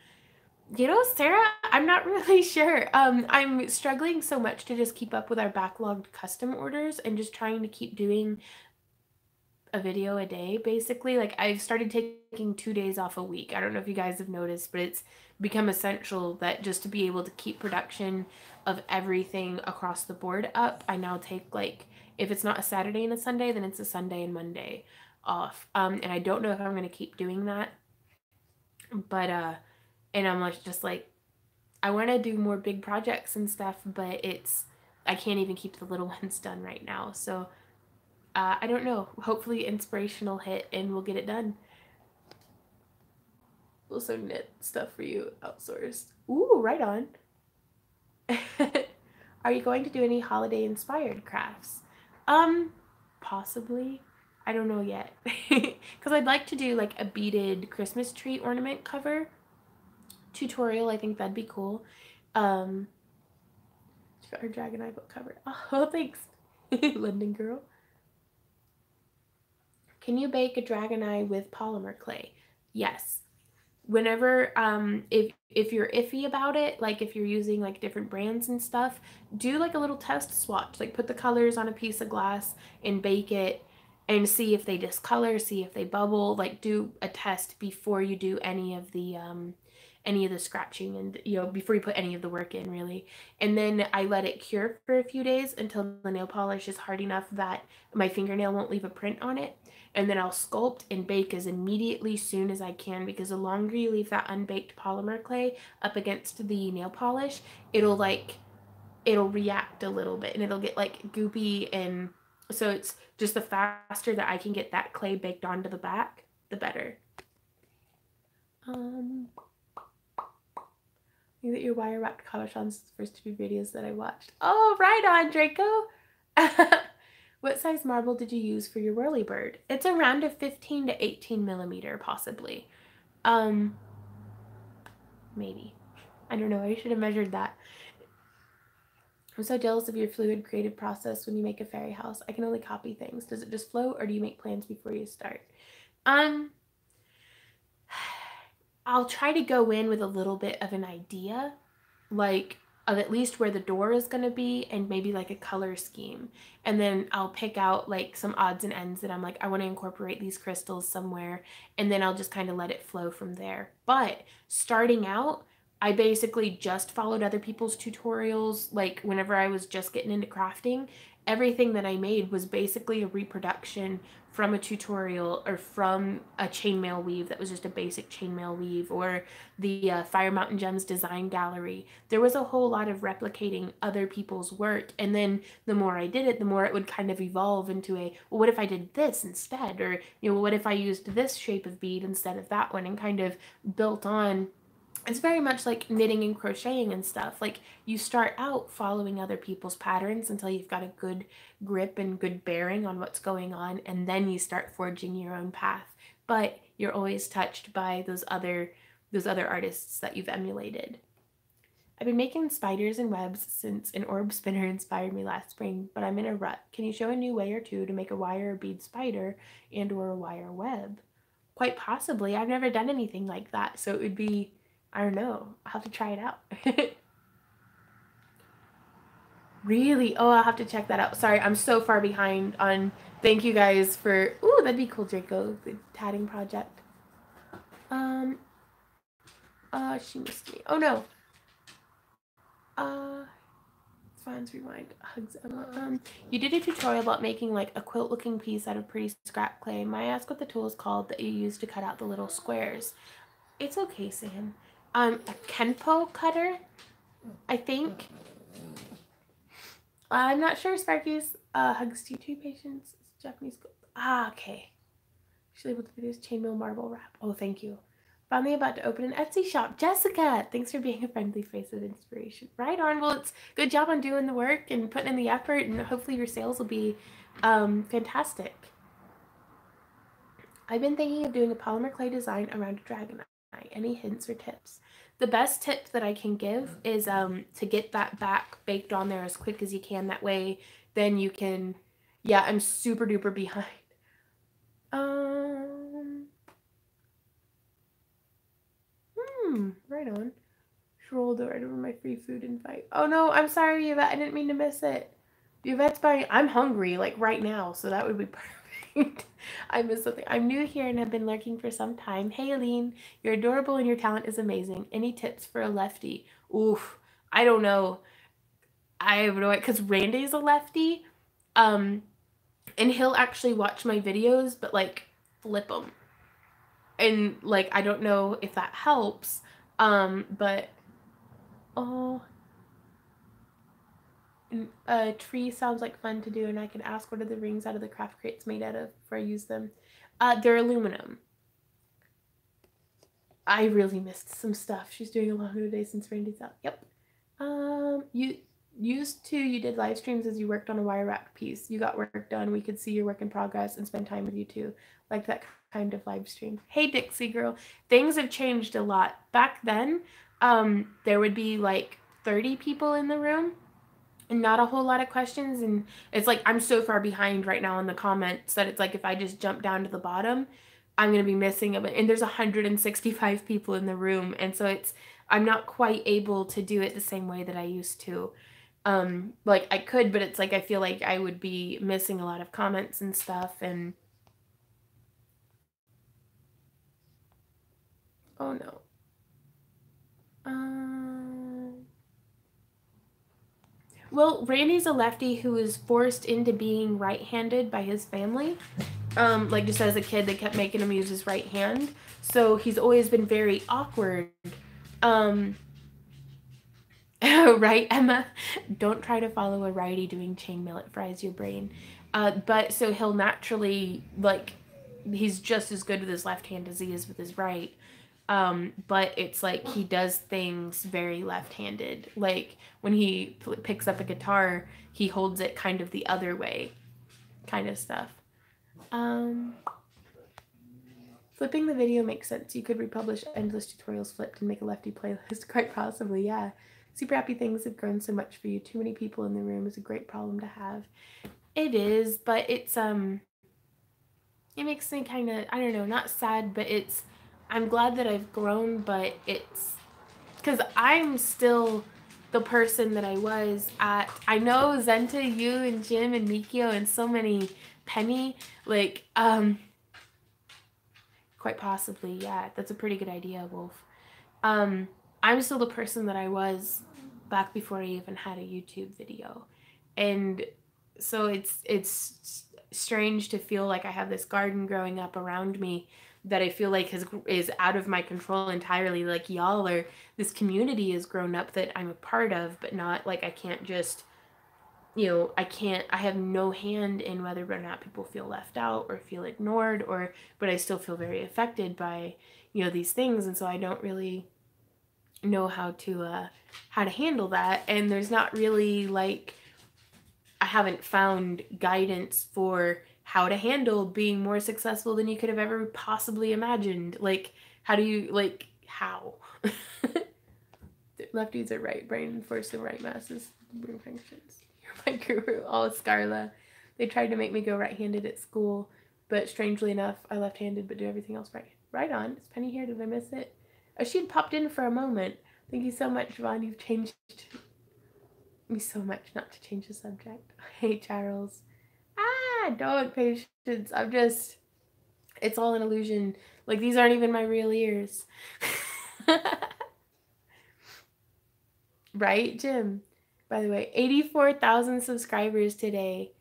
Speaker 1: You know, Sarah, I'm not really sure. I'm struggling so much to just keep up with our backlogged custom orders and just trying to keep doing a video a day, basically. Like, I've started taking 2 days off a week. I don't know if you guys have noticed, but it's become essential that just to be able to keep production of everything across the board up, I now take, like, if it's not a Saturday and a Sunday, then it's a Sunday and Monday off. And I don't know if I'm going to keep doing that. But, and I'm just like, I want to do more big projects and stuff, but I can't even keep the little ones done right now. So, I don't know. Hopefully inspirational hit and we'll get it done. We'll also knit stuff for you outsourced. Ooh, right on. Are you going to do any holiday inspired crafts? Possibly. I don't know yet. Because I'd like to do like a beaded Christmas tree ornament cover tutorial. I think that'd be cool. She got her Dragon Eye book covered. Oh, thanks, London girl. Can you bake a dragon eye with polymer clay? Yes. Whenever, if you're iffy about it, like if you're using like different brands and stuff, do like a little test swatch. Like put the colors on a piece of glass and bake it and see if they discolor, see if they bubble. Like do a test before you do any of the scratching and, you know, before you put any of the work in, really. And then I let it cure for a few days until the nail polish is hard enough that my fingernail won't leave a print on it. And then I'll sculpt and bake as immediately soon as I can, because the longer you leave that unbaked polymer clay up against the nail polish, it'll react a little bit and it'll get like goopy. And so it's just the faster that I can get that clay baked onto the back, the better. I think that your wire wrapped cabochons the first 2 videos that I watched. Oh, right on, Draco. What size marble did you use for your whirly bird? It's around a 15 to 18 millimeter, possibly. Maybe. I don't know. I should have measured that. I'm so jealous of your fluid creative process when you make a fairy house. I can only copy things. Does it just flow, or do you make plans before you start? I'll try to go in with a little bit of an idea. Like, of at least where the door is going to be and maybe like a color scheme. And then I'll pick out like some odds and ends that I'm like, I want to incorporate these crystals somewhere. And then I'll just kind of let it flow from there. But starting out, I basically just followed other people's tutorials. Like whenever I was just getting into crafting, everything that I made was basically a reproduction from a tutorial or from a chainmail weave that was just a basic chainmail weave, or the Fire Mountain Gems design gallery. There was a whole lot of replicating other people's work, and then the more I did it, the more it would kind of evolve into a, well, what if I did this instead? Or, you know, what if I used this shape of bead instead of that one, and kind of built on. It's very much like knitting and crocheting and stuff. Like you start out following other people's patterns until you've got a good grip and good bearing on what's going on, and then you start forging your own path. But you're always touched by those other artists that you've emulated. I've been making spiders and webs since an orb spinner inspired me last spring, but I'm in a rut. Can you show a new way or two to make a wire or bead spider and or a wire web? Quite possibly. I've never done anything like that, so it would be, I don't know. I'll have to try it out. Really? Oh, I'll have to check that out. Sorry, I'm so far behind on. Thank you guys for. Ooh, that'd be cool, Draco. The tatting project. She missed me. Oh no. Fines rewind. Hugs Emma. You did a tutorial about making like a quilt-looking piece out of pretty scrap clay. May I ask what the tool is called that you use to cut out the little squares? It's okay, Sam. A Kenpo cutter, I think. I'm not sure, Sparkies. Hugs to you too, patience. It's Japanese. Okay. Actually, with the videos, chainmail marble wrap. Oh, thank you. Finally about to open an Etsy shop. Jessica, thanks for being a friendly face of inspiration. Right on. Well, it's good job on doing the work and putting in the effort, and hopefully your sales will be fantastic. I've been thinking of doing a polymer clay design around a dragon eye. Any hints or tips? The best tip that I can give is to get that back baked on there as quick as you can. That way, then you can. Yeah, I'm super duper behind. Right on. Rolled right over my free food invite. Oh no, I'm sorry, Yvette. I didn't mean to miss it. Yvette's buying. I'm hungry, like right now, so that would be perfect. I missed something. I'm new here and have been lurking for some time. Hey, Aline, you're adorable and your talent is amazing. Any tips for a lefty? Oof, I don't know. I have no idea, because Randy's a lefty, and he'll actually watch my videos, but like flip them. And like I don't know if that helps, but oh, a tree sounds like fun to do, and I can ask what are the rings out of the craft crates made out of before I use them. They're aluminum. I really missed some stuff. She's doing a longer day since Randy's out. Yep. You did live streams as you worked on a wire wrap piece. You got work done. We could see your work in progress and spend time with you too. Like that kind of live stream. Hey Dixie girl, things have changed a lot. Back then, there would be like 30 people in the room and not a whole lot of questions, and it's like I'm so far behind right now in the comments that it's like if I just jump down to the bottom, I'm gonna be missing a bit. And there's 165 people in the room, and so I'm not quite able to do it the same way that I used to. Like I could, but it's like I feel like I would be missing a lot of comments and stuff. And oh no. Well, Randy's a lefty who was forced into being right-handed by his family. Like just as a kid, they kept making him use his right hand. So he's always been very awkward. Right, Emma? Don't try to follow a righty doing chainmail. It fries your brain. But so he'll naturally, like, he's just as good with his left hand as he is with his right. But it's like he does things very left-handed. Like when he picks up a guitar, he holds it kind of the other way, kind of stuff. Flipping the video makes sense. You could republish endless tutorials flipped and make a lefty playlist. Quite possibly, yeah. Super happy things have grown so much for you. Too many people in the room is a great problem to have. It is, but it's it makes me kind of, I don't know, not sad, but I'm glad that I've grown, but it's because I'm still the person that I was at. I know Zenta, you and Jim and Mikio and so many, Penny, like, quite possibly, yeah, that's a pretty good idea, Wolf. I'm still the person that I was back before I even had a YouTube video. And so it's strange to feel like I have this garden growing up around me that I feel like is out of my control entirely. Like y'all are, this community has grown up that I'm a part of, but not like I can't just, you know, I have no hand in whether or not people feel left out or feel ignored, or, but I still feel very affected by, you know, these things. And so I don't really know how to handle that. And there's not really like, I haven't found guidance for how to handle being more successful than you could have ever possibly imagined. Like, how do you, like, how? Lefties are right brain force the right masses brain functions. You're my guru. Oh, Scarla. They tried to make me go right-handed at school, but strangely enough, I left-handed but do everything else right. Right on. Is Penny here? Did I miss it? Oh, she had popped in for a moment. Thank you so much, Vaughn. You've changed me so much not to change the subject. Hey, Charles. Don't, Patience. I'm just, it's all an illusion. Like, these aren't even my real ears. Right, Jim? By the way, 84,000 subscribers today.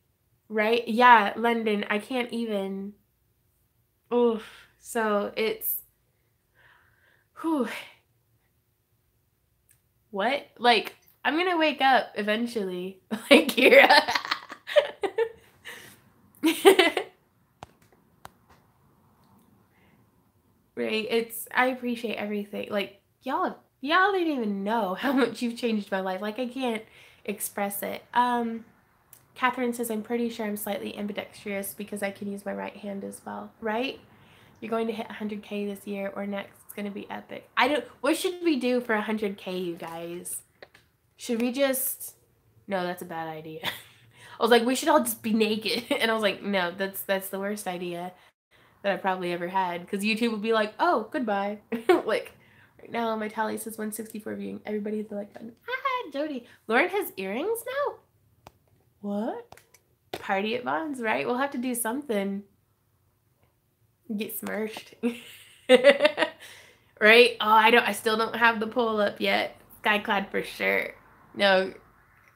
Speaker 1: Right? Yeah, London. I can't even. Oof. So it's. Whew. What? Like, I'm gonna wake up eventually. Like, Kira. Right? It's. I appreciate everything. Like, y'all didn't even know how much you've changed my life. Like, I can't express it. Catherine says, I'm pretty sure I'm slightly ambidextrous because I can use my right hand as well, right? You're going to hit 100K this year or next. It's going to be epic. What should we do for 100K, you guys? Should we just, no, that's a bad idea. I was like, we should all just be naked. And I was like, no, that's the worst idea that I probably ever had. Because YouTube would be like, oh, goodbye. Like, right now my tally says 164 viewing. Everybody hit the like button. Jody. Lauren has earrings now? What? Party at Vaughn's, right? We'll have to do something. Get smirched. Right? Oh, I still don't have the pull up yet. Skyclad for sure. No,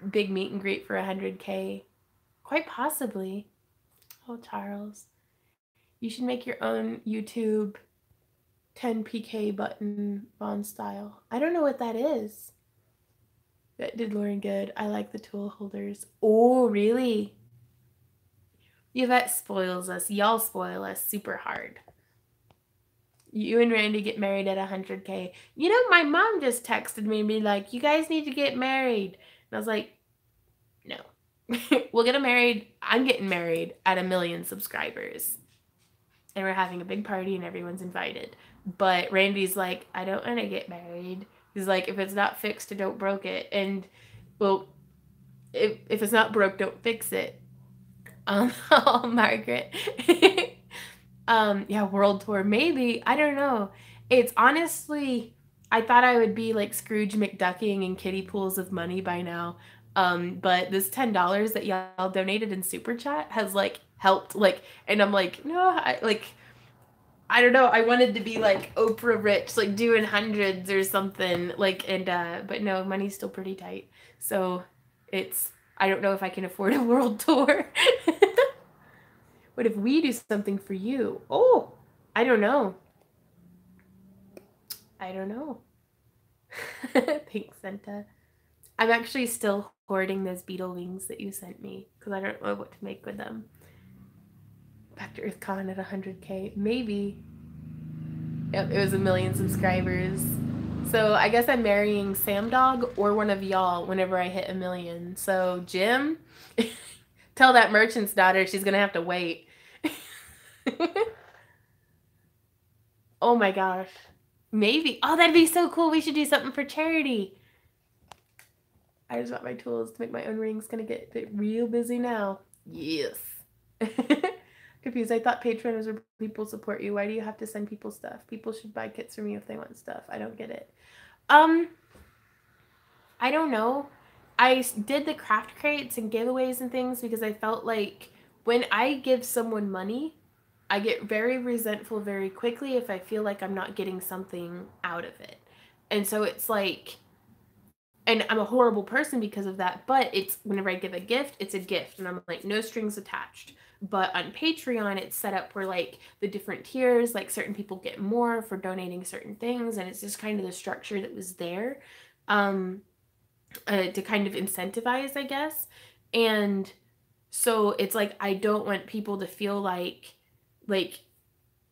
Speaker 1: big meet and greet for 100K. Quite possibly. Oh, Charles. You should make your own YouTube 10PK button Vaughn style. I don't know what that is. That did Lauren good. I like the tool holders. Oh, really? Yvette spoils us. Y'all spoil us super hard. You and Randy get married at 100K. You know, my mom just texted me and be like, you guys need to get married. And I was like, no. We'll get married. I'm getting married at 1 million subscribers. And we're having a big party and everyone's invited. But Randy's like, I don't want to get married. He's like, if it's not fixed, don't broke it. And, well, if it's not broke, don't fix it. Oh, Margaret. Yeah, world tour. Maybe. I don't know. It's honestly, I thought I would be like Scrooge McDucking in kiddie pools of money by now. But this $10 that y'all donated in Super Chat has like helped. Like, and I'm like, no, I don't know. I wanted to be like Oprah rich, like doing hundreds or something. Like, and but no, money's still pretty tight. So I don't know if I can afford a world tour. What if we do something for you? Oh, I don't know. Thanks, Santa. I'm actually still hoarding those beetle wings that you sent me because I don't know what to make with them. Back to EarthCon at 100K. Maybe. Yep, it was 1 million subscribers. So I guess I'm marrying Sam Dog or one of y'all whenever I hit 1 million. So Jim, tell that merchant's daughter she's gonna have to wait. Oh my gosh. Maybe. Oh, that'd be so cool. We should do something for charity. I just want my tools to make my own rings. Gonna get real busy now. Yes. Confused. I thought Patreon was where people support you. Why do you have to send people stuff? People should buy kits from you if they want stuff. I don't get it. I don't know. I did the craft crates and giveaways and things because I felt like when I give someone money, I get very resentful very quickly if I feel like I'm not getting something out of it. And so it's like, and I'm a horrible person because of that, but it's whenever I give a gift, it's a gift. And I'm like, no strings attached. But on Patreon, it's set up where like the different tiers, like certain people get more for donating certain things. And it's just kind of the structure that was there. To kind of incentivize, I guess. And so it's like I don't want people to feel like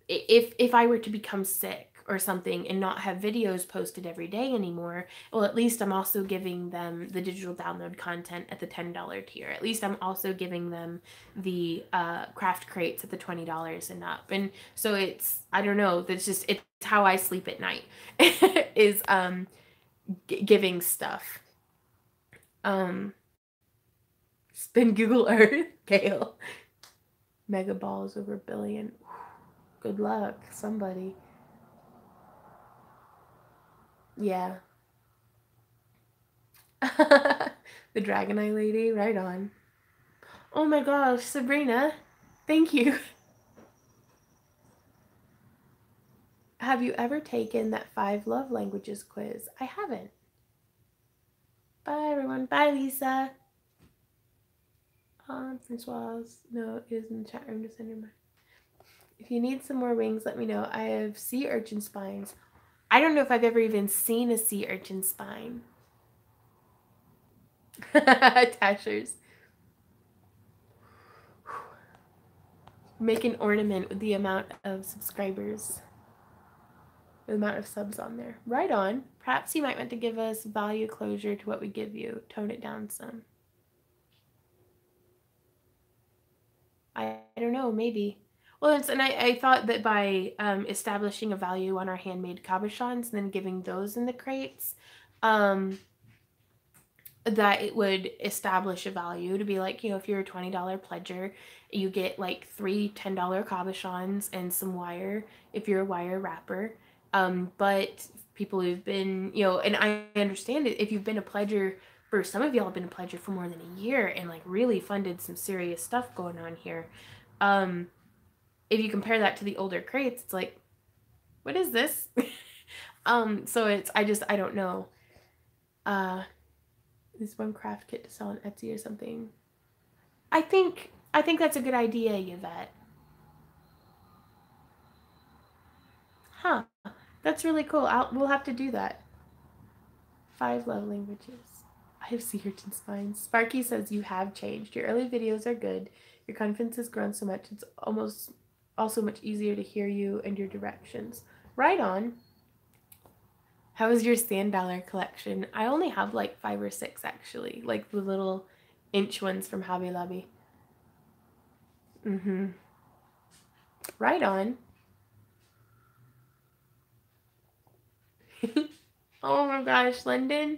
Speaker 1: if I were to become sick or something and not have videos posted every day anymore, well, at least I'm also giving them the digital download content at the $10 tier. At least I'm also giving them the craft crates at the $20 and up. And so it's, I don't know, that's just, it's how I sleep at night is giving stuff. Spin Google Earth, Kale. Mega balls over billion. Good luck, somebody. Yeah. The Dragon Eye lady, right on. Oh my gosh, Sabrina, thank you. Have you ever taken that 5 love languages quiz? I haven't. Bye, everyone. Bye, Lisa. Francoise. No, it is in the chat room to send your mind. If you need some more wings, let me know. I have sea urchin spines. I don't know if I've ever even seen a sea urchin spine. Tashers. Make an ornament with the amount of subscribers. The amount of subs on there. Right on. Perhaps you might want to give us value closure to what we give you. Tone it down some. I don't know, maybe. Well, and I thought that by establishing a value on our handmade cabochons and then giving those in the crates, that it would establish a value to be like, you know, if you're a $20 pledger, you get like 3 $10 cabochons and some wire if you're a wire wrapper. But people who've been, you know, and I understand it, if you've been a pledger, for some of y'all have been a pledger for more than a year and like really funded some serious stuff going on here. If you compare that to the older crates, it's like, what is this? So it's, I don't know. This one craft kit to sell on Etsy or something. I think that's a good idea, Yvette. Huh. That's really cool. We'll have to do that. 5 love languages. I have sea urchin spines. Sparky says you have changed. Your early videos are good. Your confidence has grown so much. It's almost also much easier to hear you and your directions. Right on. How was your sand dollar collection? I only have like 5 or 6 actually. Like the little inch ones from Hobby Lobby. Right on. Oh my gosh, London.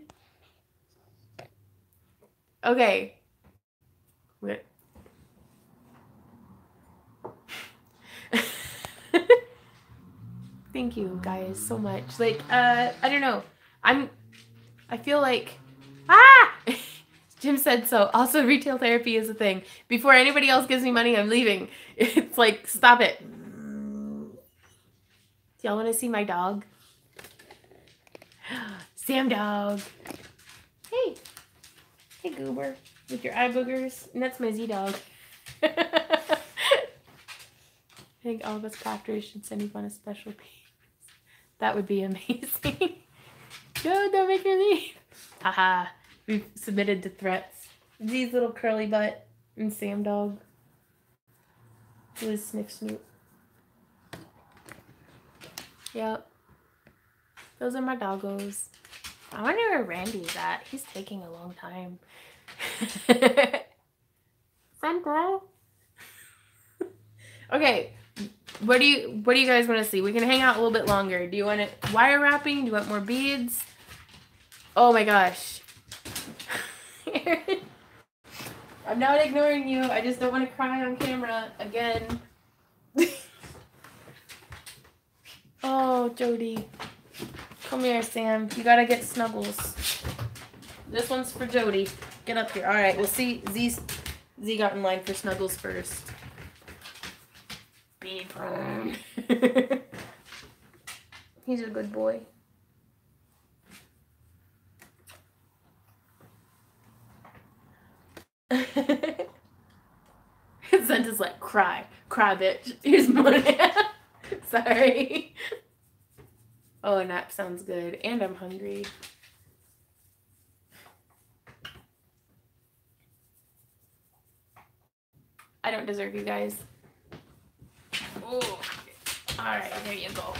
Speaker 1: Okay. Thank you guys so much. Like, I don't know. I feel like, Jim said so. Also, retail therapy is a thing. Before anybody else gives me money, I'm leaving. It's like, stop it. Do y'all want to see my dog? Sam dog. Hey. Hey, Goober. With your eye boogers. And that's my Z-dog. I think all of us crafters should send you on a special piece. That would be amazing. No, don't make her leave. Haha. We've submitted to threats. Z's little curly butt and Sam dog. Liz sniff snoop. Yep. Those are my doggos. I wonder where Randy's at. He's taking a long time. Santa. Okay. What do you guys want to see? We can hang out a little bit longer. Do you want it wire wrapping? Do you want more beads? Oh my gosh. I'm not ignoring you. I just don't want to cry on camera again. Oh, Jody. Come here, Sam. You gotta get Snuggles. This one's for Jody. Get up here. All right, we'll see. Z got in line for Snuggles first. Be prone. He's a good boy. Santa's like, cry, bitch. Here's money. Sorry. Oh, a nap sounds good, and I'm hungry. I don't deserve you guys. Oh, all right, there you go.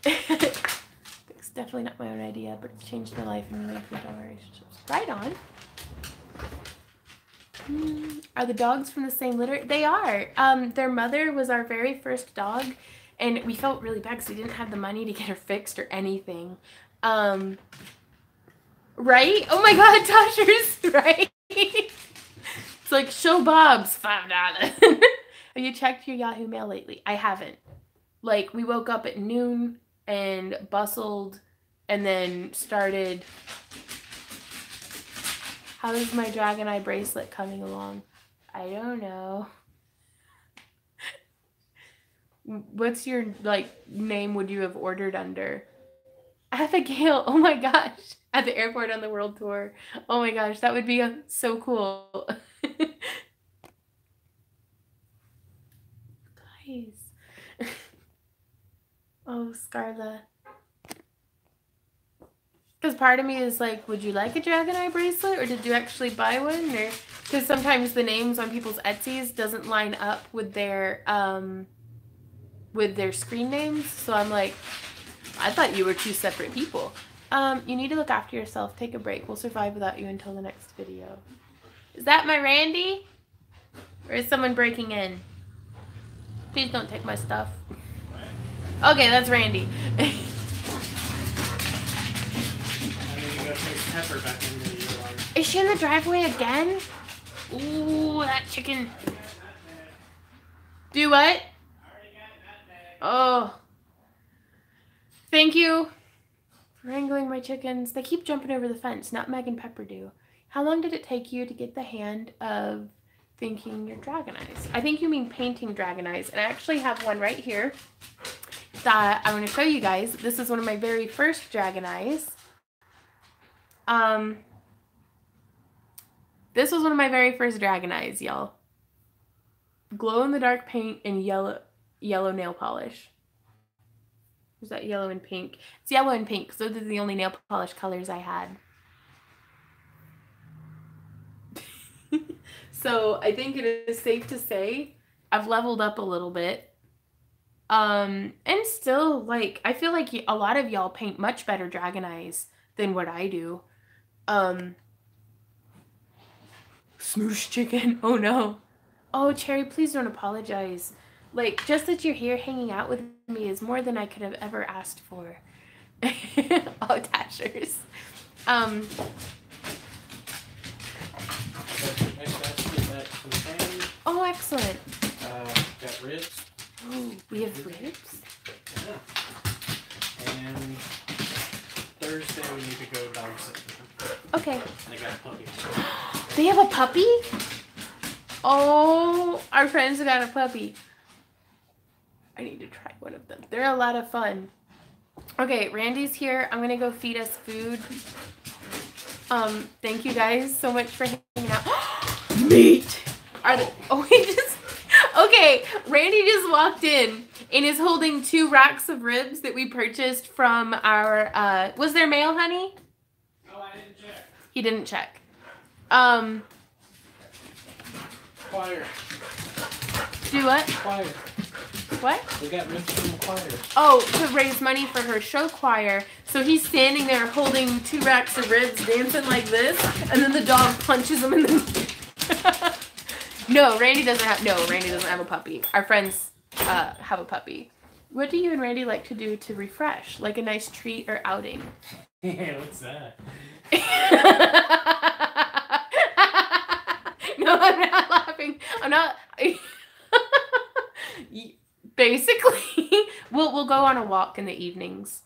Speaker 1: It's definitely not my own idea, but it's changed my life and made my relationships. Right on. Are the dogs from the same litter? They are. Their mother was our very first dog, and we felt really bad because we didn't have the money to get her fixed or anything. Right? Oh my God, Toshers, right? It's like, show Bob's $5. Have you checked your Yahoo Mail lately? I haven't. Like, we woke up at noon and bustled and then started. How is my Dragon Eye bracelet coming along? I don't know. What's your, like, name would you have ordered under? Abigail. Oh my gosh. At the airport on the world tour. Oh my gosh. That would be so cool. Guys. Oh, Scarla. Because part of me is like, would you like a Dragon Eye bracelet, or did you actually buy one? Or because sometimes the names on people's Etsy's doesn't line up with their screen names. So I'm like, I thought you were two separate people. You need to look after yourself. Take a break. We'll survive without you until the next video. Is that my Randy? Or is someone breaking in? Please don't take my stuff. Okay, that's Randy. Is she in the driveway again? Ooh, that chicken. Do what? Oh. Thank you for wrangling my chickens. They keep jumping over the fence. Nutmeg and Pepper do. How long did it take you to get the hand of thinking your dragon eyes? I think you mean painting dragon eyes. And I actually have one right here that I want to show you guys. This is one of my very first dragon eyes. This was one of my very first dragon eyes, y'all. Glow-in-the-dark paint and yellow nail polish. Was that yellow and pink? It's yellow and pink, so those are the only nail polish colors I had. So I think it is safe to say I've leveled up a little bit. And still, like, I feel like a lot of y'all paint much better dragon eyes than what I do. Smoosh chicken. Oh no. Oh, Cherry, please don't apologize. Like, just that you're here hanging out with me is more than I could have ever asked for. Oh, Dashers. Oh, excellent.
Speaker 2: Got ribs.
Speaker 1: Oh, we have ribs?
Speaker 2: Yeah. And Thursday we need to go dog sitting.
Speaker 1: Okay.
Speaker 2: And they got a puppy.
Speaker 1: They have a puppy? Oh, our friends got a puppy. I need to try one of them. They're a lot of fun. Okay, Randy's here. I'm gonna go feed us food. Thank you guys so much for hanging out. Meat! Are they, oh, he just, okay, Randy just walked in and is holding 2 racks of ribs that we purchased from our, was there mail, honey?
Speaker 2: No, I didn't check.
Speaker 1: He didn't check.
Speaker 2: Choir.
Speaker 1: Do what?
Speaker 2: Choir.
Speaker 1: What?
Speaker 2: We got ribs from the choir.
Speaker 1: Oh, to raise money for her show choir. So he's standing there holding 2 racks of ribs, dancing like this, and then the dog punches him in the... No, Randy doesn't have a puppy. Our friends have a puppy. What do you and Randy like to do to refresh? Like a nice treat or outing?
Speaker 2: Yeah, what's that?
Speaker 1: No, I'm not laughing. I'm not... Basically, we'll go on a walk in the evenings.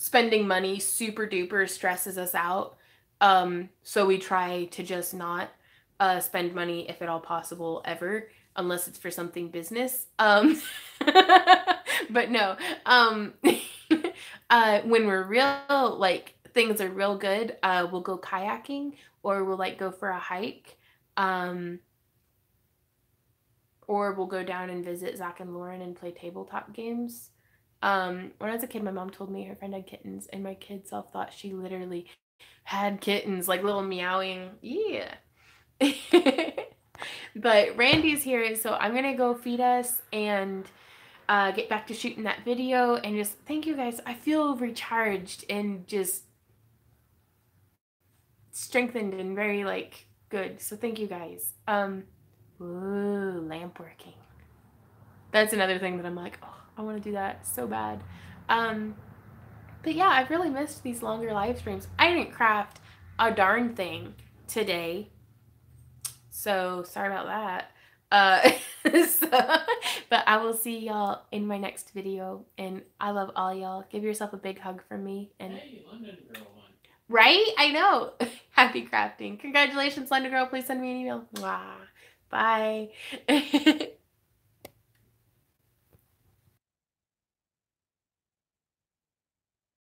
Speaker 1: spending money super duper stresses us out. So we try to just not spend money if at all possible ever, unless it's for something business. But no, when we're real, like things are real good, we'll go kayaking or we'll like go for a hike. Or we'll go down and visit Zach and Lauren and play tabletop games. When I was a kid, my mom told me her friend had kittens, and my kid self thought she literally had kittens, like little meowing. Yeah. But Randy's here, so I'm gonna go feed us and get back to shooting that video. And just thank you guys. I feel recharged and just strengthened and very like good. So thank you guys. Ooh, lamp working. That's another thing that I'm like, oh, I want to do that so bad. But yeah, I've really missed these longer live streams. I didn't craft a darn thing today, so sorry about that. But I will see y'all in my next video, and I love all y'all. Give yourself a big hug from me. And
Speaker 2: Hey, London girl one.
Speaker 1: Right? I know. Happy crafting. Congratulations, London Girl. Please send me an email. Mwah. Bye.